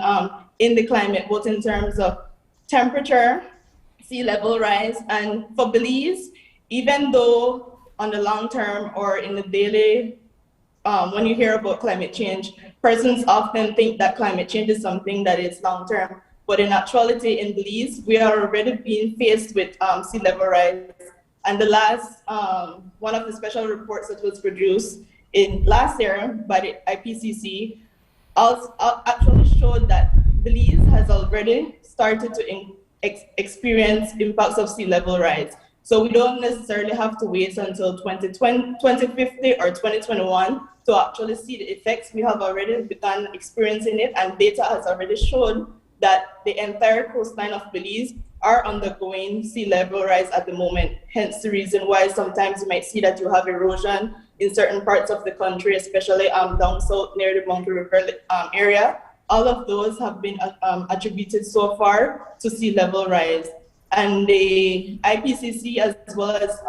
in the climate, both in terms of temperature, sea level rise, and for Belize, even though on the long term or in the daily, when you hear about climate change, persons often think that climate change is something that is long term. But in actuality, in Belize, we are already being faced with sea level rise. And the last, one of the special reports that was produced in last year by the IPCC also actually showed that Belize has already started to experience impacts of sea level rise. So we don't necessarily have to wait until 2050 or 2021 to actually see the effects. We have already begun experiencing it, and data has already shown that the entire coastline of Belize are undergoing sea level rise at the moment. Hence the reason why sometimes you might see that you have erosion in certain parts of the country, especially down south near the Monkey River area. All of those have been attributed so far to sea level rise. And the IPCC, as well as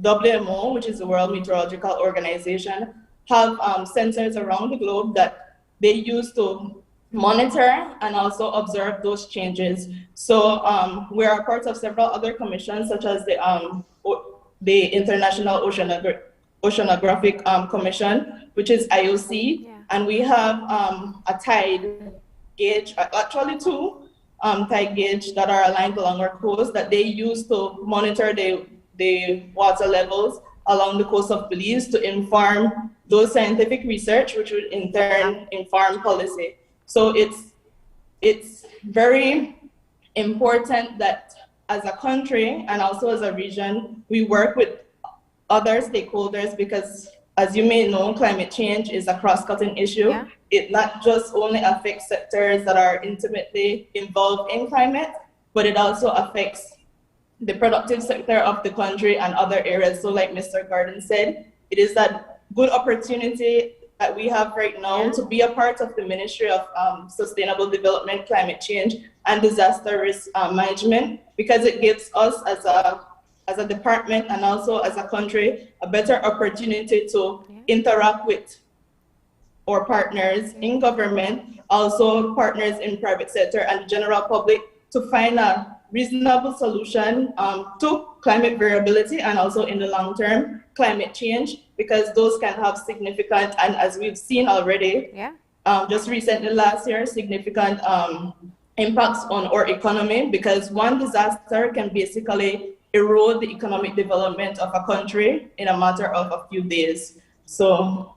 WMO, which is the World Meteorological Organization, have sensors around the globe that they use to monitor and also observe those changes. So we are part of several other commissions, such as the International Oceanographic Commission, which is IOC, and we have a tide gauge, actually two tide gauge that are aligned along our coast that they use to monitor the water levels along the coast of Belize to inform those scientific research, which would in turn inform policy. So it's very important that as a country and also as a region, we work with other stakeholders because, as you may know, climate change is a cross-cutting issue. Yeah. It not just only affects sectors that are intimately involved in climate, but it also affects the productive sector of the country and other areas. So like Mr. Gordon said, it is that good opportunity that we have right now to be a part of the Ministry of Sustainable Development, Climate Change, and Disaster Risk Management, because it gives us as a department and also as a country a better opportunity to interact with our partners in government, also partners in private sector and the general public to find a reasonable solution to climate variability and also in the long term climate change, because those can have significant, and as we've seen already, just recently last year, significant impacts on our economy, because one disaster can basically erode the economic development of a country in a matter of a few days. So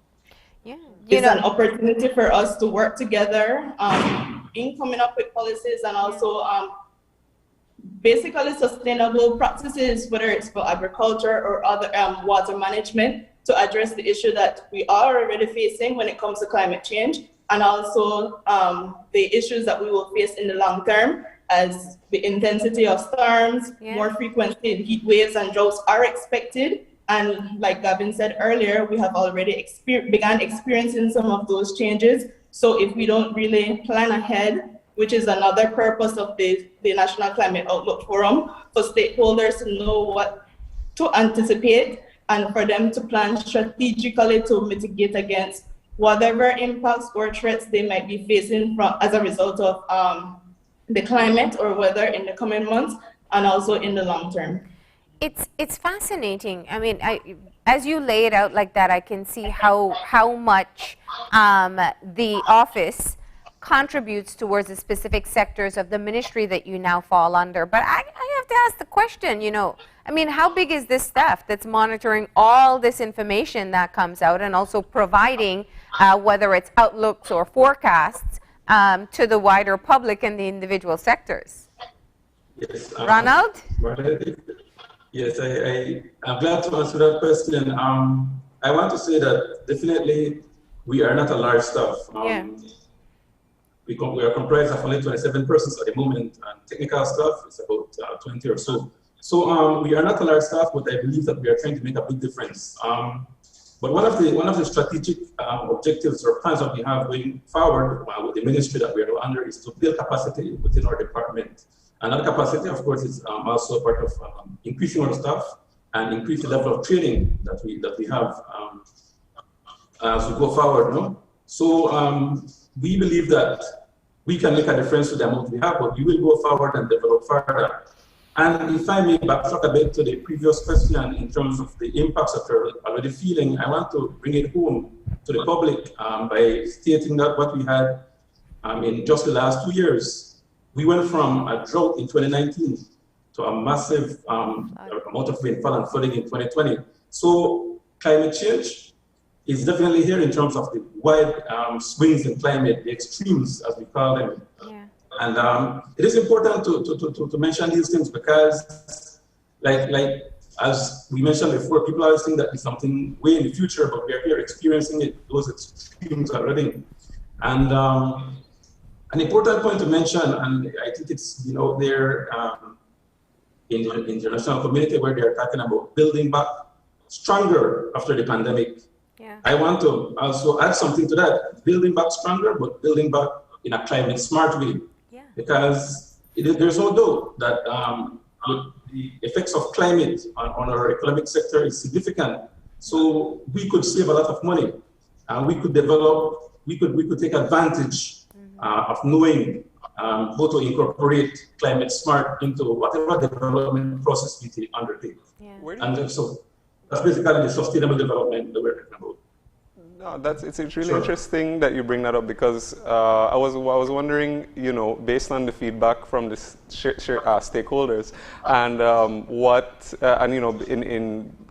it's an opportunity for us to work together in coming up with policies and also basically sustainable practices, whether it's for agriculture or other water management, to address the issue that we are already facing when it comes to climate change, and also the issues that we will face in the long term as the intensity of storms, more frequency in heat waves and droughts are expected. And like Gavin said earlier, we have already begun experiencing some of those changes. So if we don't really plan ahead, which is another purpose of the National Climate Outlook Forum, for stakeholders to know what to anticipate and for them to plan strategically to mitigate against whatever impacts or threats they might be facing as a result of the climate or weather in the coming months and also in the long term. It's fascinating. I mean, as you lay it out like that, I can see how much the office contributes towards the specific sectors of the ministry that you now fall under. But I have to ask the question, I mean, how big is this staff that's monitoring all this information that comes out and also providing, whether it's outlooks or forecasts, to the wider public and the individual sectors? Yes, Ronald? Yes, I'm glad to answer that question. I want to say that definitely we are not a large staff. We are comprised of only 27 persons at the moment, and technical staff is about 20 or so. So we are not a large staff, but I believe that we are trying to make a big difference. But one of the strategic objectives or plans that we have going forward with the ministry that we are under is to build capacity within our department. And that capacity, of course, is also part of increasing our staff and increase the level of training that we have as we go forward. No? So we believe that we can make a difference to the amount we have, but we will go forward and develop further. And if I may backtrack a bit to the previous question in terms of the impacts that we're already feeling, I want to bring it home to the public by stating that what we had in just the last 2 years, we went from a drought in 2019 to a massive amount of rainfall and flooding in 2020. So climate change is definitely here in terms of the wide swings in climate, the extremes as we call them. Yeah. And it is important to mention these things because, like as we mentioned before, people always think that it's something way in the future, but we are here experiencing it, those extremes already. And an important point to mention, and I think it's there in the international community where they are talking about building back stronger after the pandemic. Yeah. I want to also add something to that, building back stronger, but building back in a climate smart way. Yeah. Because there's no doubt that the effects of climate on our economic sector is significant. So we could save a lot of money, and we could take advantage of knowing how to incorporate climate smart into whatever development process we undertake. Yeah. And so that's basically the sustainable development that we're talking about. No, it's really interesting that you bring that up because I was wondering, based on the feedback from the stakeholders and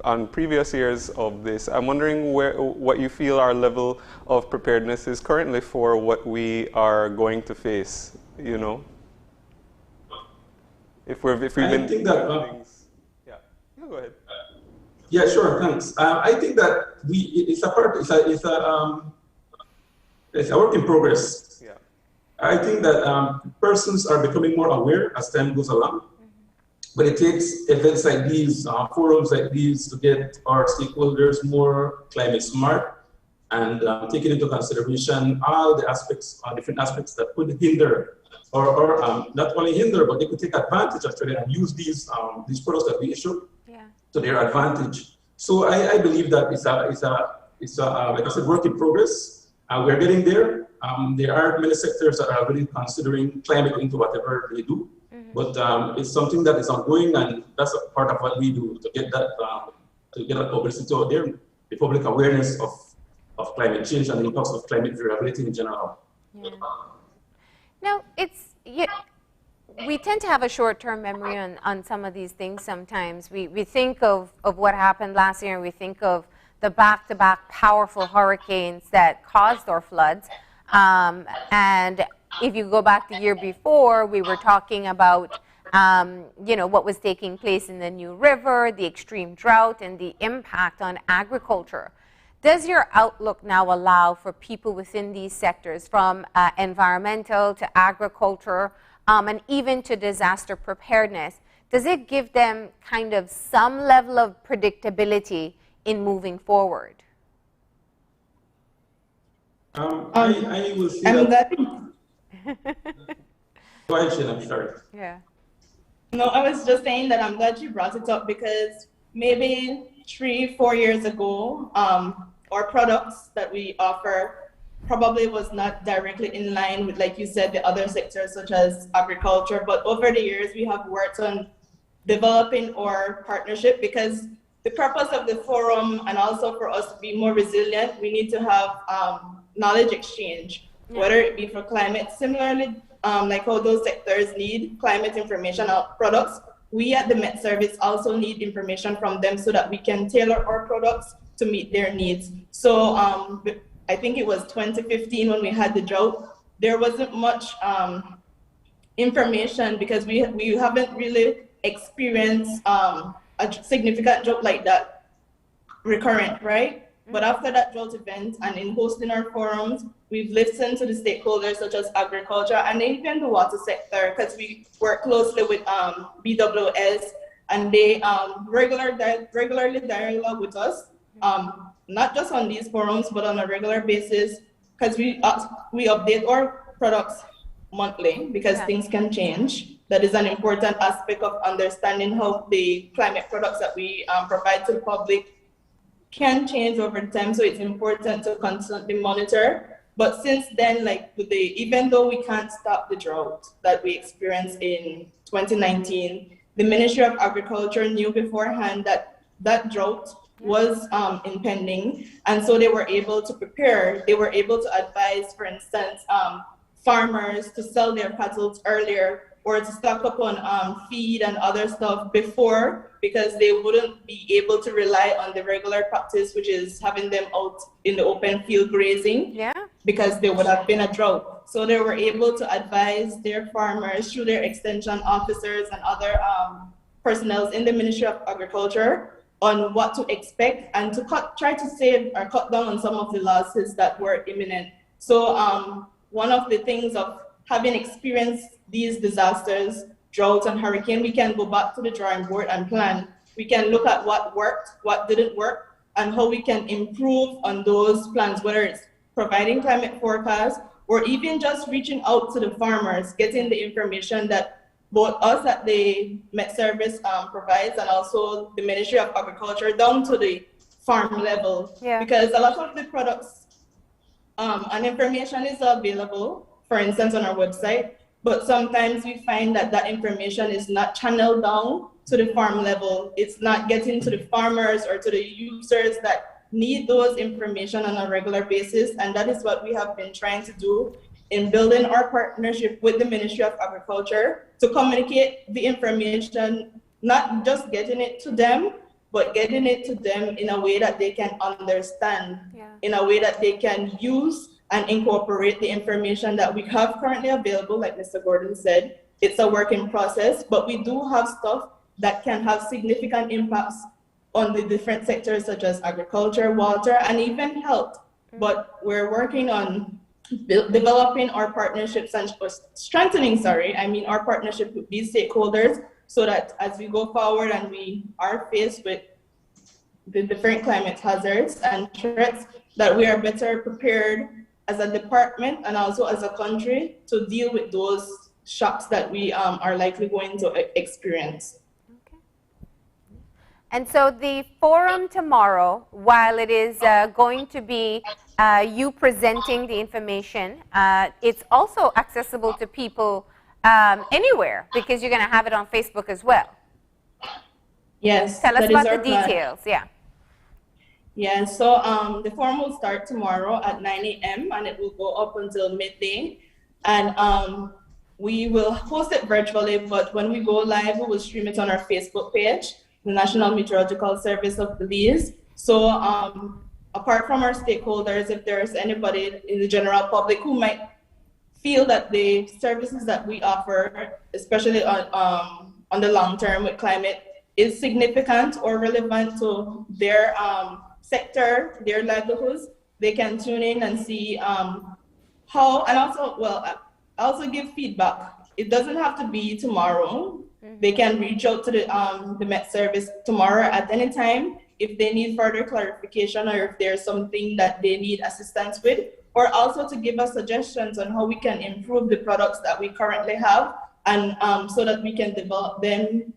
on previous years of this, I'm wondering what you feel our level of preparedness is currently for what we are going to face. If we've been think that, things, go ahead. Yeah, sure. Thanks. I think that it's a work in progress. Yeah. I think that persons are becoming more aware as time goes along, but it takes events like these, forums like these, to get our stakeholders more climate smart and taking into consideration all the aspects, different aspects that could hinder, or not only hinder, but they could take advantage actually and use these products that we issue to their advantage. So I believe that it's like I said, work in progress. We're getting there. There are many sectors that are really considering climate into whatever they do, but it's something that is ongoing, and that's a part of what we do to get that publicity out there, the public awareness of climate change and the impacts of climate variability in general. Yeah. Now we tend to have a short-term memory on some of these things sometimes. We think of what happened last year, and we think of the back-to-back powerful hurricanes that caused our floods. And if you go back the year before, we were talking about what was taking place in the New River, the extreme drought, and the impact on agriculture. Does your outlook now allow for people within these sectors, from environmental to agriculture, and even to disaster preparedness, does it give them kind of some level of predictability in moving forward? I will say that. Go ahead, Sheila, I'm sorry. Yeah. No, I was just saying that I'm glad you brought it up because maybe 3-4 years ago, our products that we offer probably was not directly in line with, like you said, the other sectors such as agriculture. But over the years, we have worked on developing our partnership because the purpose of the forum and also for us to be more resilient, we need to have knowledge exchange, whether it be for climate. Similarly, like how those sectors need climate information products, we at the Met Service also need information from them so that we can tailor our products to meet their needs. So I think it was 2015 when we had the drought. There wasn't much information because we haven't really experienced a significant drought like that recurrent, right? But after that drought event and in hosting our forums, we've listened to the stakeholders such as agriculture and even the water sector, because we work closely with BWS, and they regularly dialogue with us, not just on these forums, but on a regular basis, because we update our products monthly because things can change. That is an important aspect of understanding how the climate products that we provide to the public can change over time. So it's important to constantly monitor. But since then, like even though we can't stop the drought that we experienced in 2019, the Ministry of Agriculture knew beforehand that that drought was impending, and so they were able to prepare. They were able to advise, for instance, farmers to sell their cattle earlier or to stock up on feed and other stuff before, because they wouldn't be able to rely on the regular practice, which is having them out in the open field grazing, because there would have been a drought. So they were able to advise their farmers through their extension officers and other personnel in the Ministry of Agriculture on what to expect and to try to save or cut down on some of the losses that were imminent. So one of the things of having experienced these disasters, droughts and hurricane, we can go back to the drawing board and plan. We can look at what worked, what didn't work, and how we can improve on those plans, whether it's providing climate forecasts or even just reaching out to the farmers, getting the information that both us at the Met Service provides and also the Ministry of Agriculture down to the farm level. Because a lot of the products and information is available, for instance, on our website, but sometimes we find that that information is not channeled down to the farm level. It's not getting to the farmers or to the users that need those information on a regular basis, and that is what we have been trying to do in building our partnership with the Ministry of Agriculture to communicate the information, not just getting it to them, but getting it to them in a way that they can understand, in a way that they can use and incorporate the information that we have currently available. Like Mr. Gordon said, it's a work in process, but we do have stuff that can have significant impacts on the different sectors such as agriculture, water, and even health. But we're working on developing our partnerships and strengthening, our partnership with these stakeholders, so that as we go forward and we are faced with the different climate hazards and threats, that we are better prepared as a department and also as a country to deal with those shocks that we are likely going to experience. And so the forum tomorrow, while it is going to be you presenting the information, it's also accessible to people anywhere, because you're going to have it on Facebook as well. Yes. Tell us about the details. Yeah, so the forum will start tomorrow at 9 a.m. and it will go up until midday. And we will host it virtually, but when we go live, we will stream it on our Facebook page, the National Meteorological Service of Belize. So apart from our stakeholders, if there's anybody in the general public who might feel that the services that we offer, especially on the long term with climate, is significant or relevant to their sector, their livelihoods, they can tune in and see how, and also give feedback. It doesn't have to be tomorrow. They can reach out to the Met Service tomorrow at any time if they need further clarification or if there's something that they need assistance with, or also to give us suggestions on how we can improve the products that we currently have, and so that we can develop them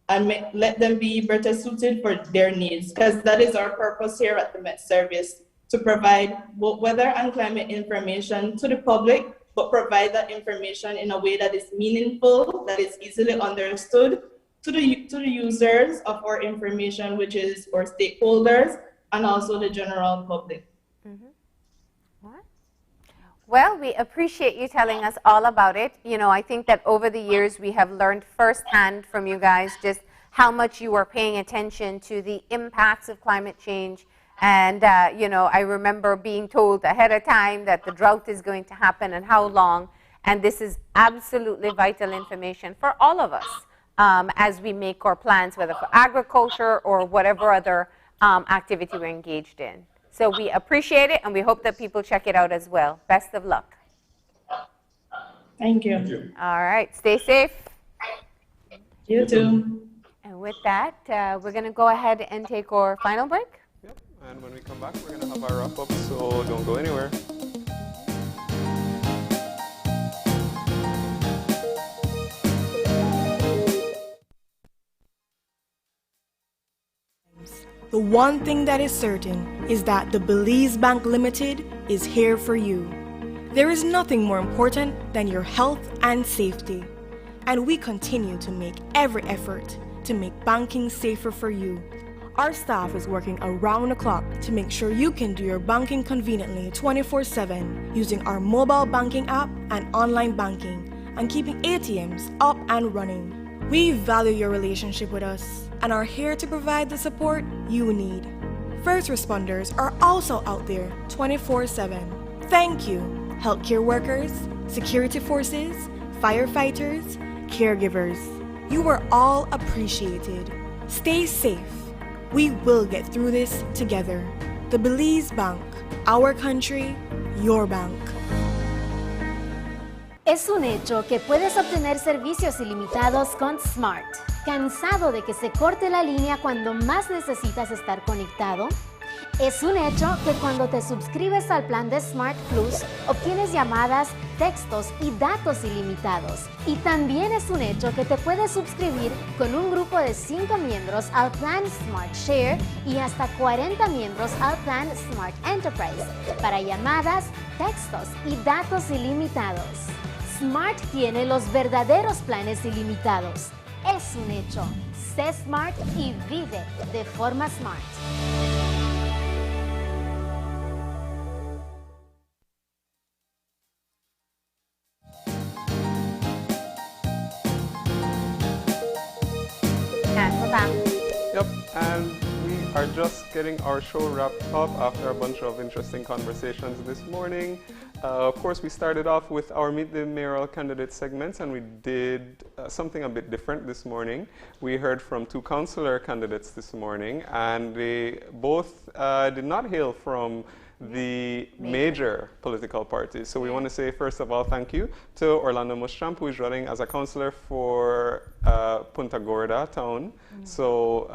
and let them be better suited for their needs, because that is our purpose here at the Met Service, to provide weather and climate information to the public, but provide that information in a way that is meaningful, that is easily understood to the users of our information, which is our stakeholders and also the general public. Well, we appreciate you telling us all about it. You know, I think that over the years we have learned firsthand from you guys just how much you are paying attention to the impacts of climate change. And, you know, I remember being told ahead of time that the drought is going to happen and how long. And this is absolutely vital information for all of us as we make our plans, whether for agriculture or whatever other activity we're engaged in. So we appreciate it, and we hope that people check it out as well. Best of luck. Thank you. All right. Stay safe. You too. And with that, we're going to go ahead and take our final break. Yep. And when we come back, we're going to have our wrap-up, so don't go anywhere. the one thing that is certain is that the Belize Bank Limited is here for you. There is nothing more important than your health and safety, and we continue to make every effort to make banking safer for you. Our staff is working around the clock to make sure you can do your banking conveniently 24/7 using our mobile banking app and online banking and keeping ATMs up and running. We value your relationship with us and are here to provide the support you need. First responders are also out there 24/7. Thank you, healthcare workers, security forces, firefighters, caregivers. You are all appreciated. Stay safe. We will get through this together. The Belize Bank, our country, your bank. Es un hecho que puedes obtener servicios ilimitados con Smart. ¿Cansado de que se corte la línea cuando más necesitas estar conectado? Es un hecho que cuando te suscribes al plan de Smart Plus, obtienes llamadas, textos y datos ilimitados. Y también es un hecho que te puedes suscribir con un grupo de 5 miembros al plan Smart Share y hasta 40 miembros al plan Smart Enterprise para llamadas, textos y datos ilimitados. Smart tiene los verdaderos planes ilimitados. Es un hecho. Sé Smart y vive de forma Smart. And we're back. Yep, and we are just getting our show wrapped up after a bunch of interesting conversations this morning. Of course, we started off with our Meet the Mayoral Candidate segments, and we did something a bit different this morning. We heard from 2 councillor candidates this morning, and they both did not hail from the major political parties. So we want to say, first of all, thank you to Orlando Mushtam, who is running as a councillor for Punta Gorda town. So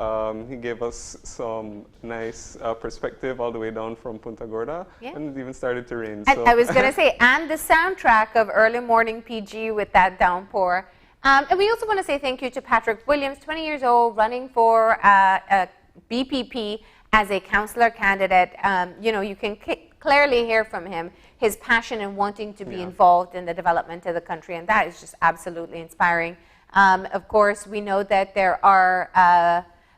he gave us some nice perspective all the way down from Punta Gorda, and it even started to rain. So. I was going to say, and the soundtrack of Early Morning PG with that downpour. And we also want to say thank you to Patrick Williams, 20 years old, running for BPP as a councillor candidate. You know, you can clearly hear from him his passion and wanting to be involved in the development of the country, and that is just absolutely inspiring. Of course, we know that there are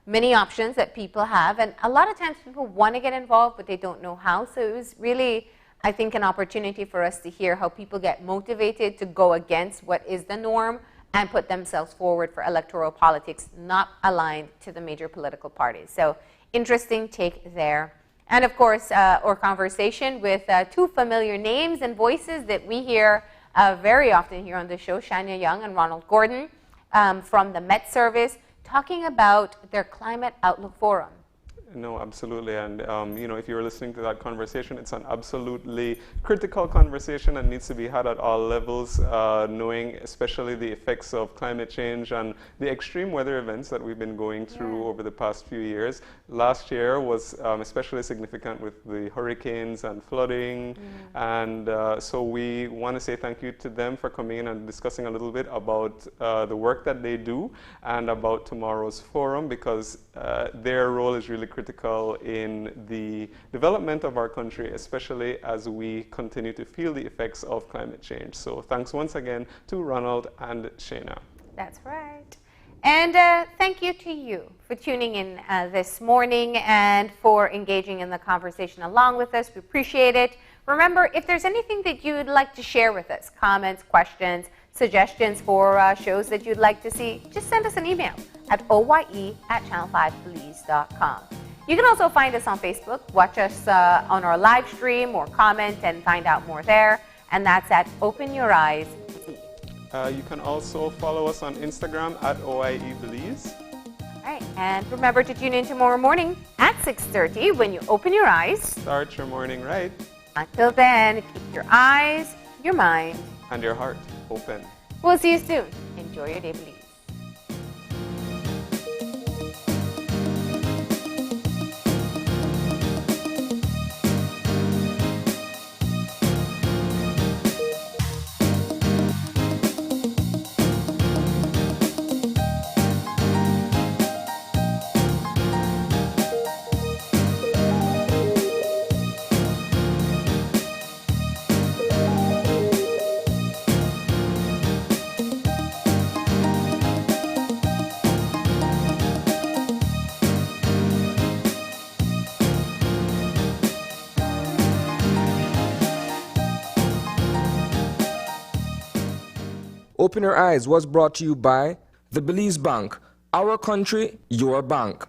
many options that people have, and a lot of times people want to get involved, but they don't know how. So it was really, I think, an opportunity for us to hear how people get motivated to go against what is the norm and put themselves forward for electoral politics not aligned to the major political parties. So interesting take there. And of course, our conversation with 2 familiar names and voices that we hear very often here on the show, Shania Young and Ronald Gordon from the Met Service, talking about their Climate Outlook Forum. No, absolutely. And, you know, if you're listening to that conversation, it's an absolutely critical conversation and needs to be had at all levels, knowing especially the effects of climate change and the extreme weather events that we've been going through over the past few years. Last year was especially significant with the hurricanes and flooding. And so we want to say thank you to them for coming in and discussing a little bit about the work that they do and about tomorrow's forum, because their role is really critical in the development of our country, especially as we continue to feel the effects of climate change. So thanks once again to Ronald and Shayna. That's right. And thank you to you for tuning in this morning and for engaging in the conversation along with us. We appreciate it. Remember, if there's anything that you would like to share with us, comments, questions, suggestions for shows that you'd like to see, just send us an email at oye@channel5belize.com. You can also find us on Facebook, watch us on our live stream, or comment and find out more there, and that's at Open Your Eyes. You can also follow us on Instagram at OIEBelize. All right, and remember to tune in tomorrow morning at 6:30 when you open your eyes. Start your morning right. Until then, keep your eyes, your mind, and your heart open. We'll see you soon. Enjoy your day, Belize. Open Your Eyes was brought to you by the Belize Bank. Our country, your bank.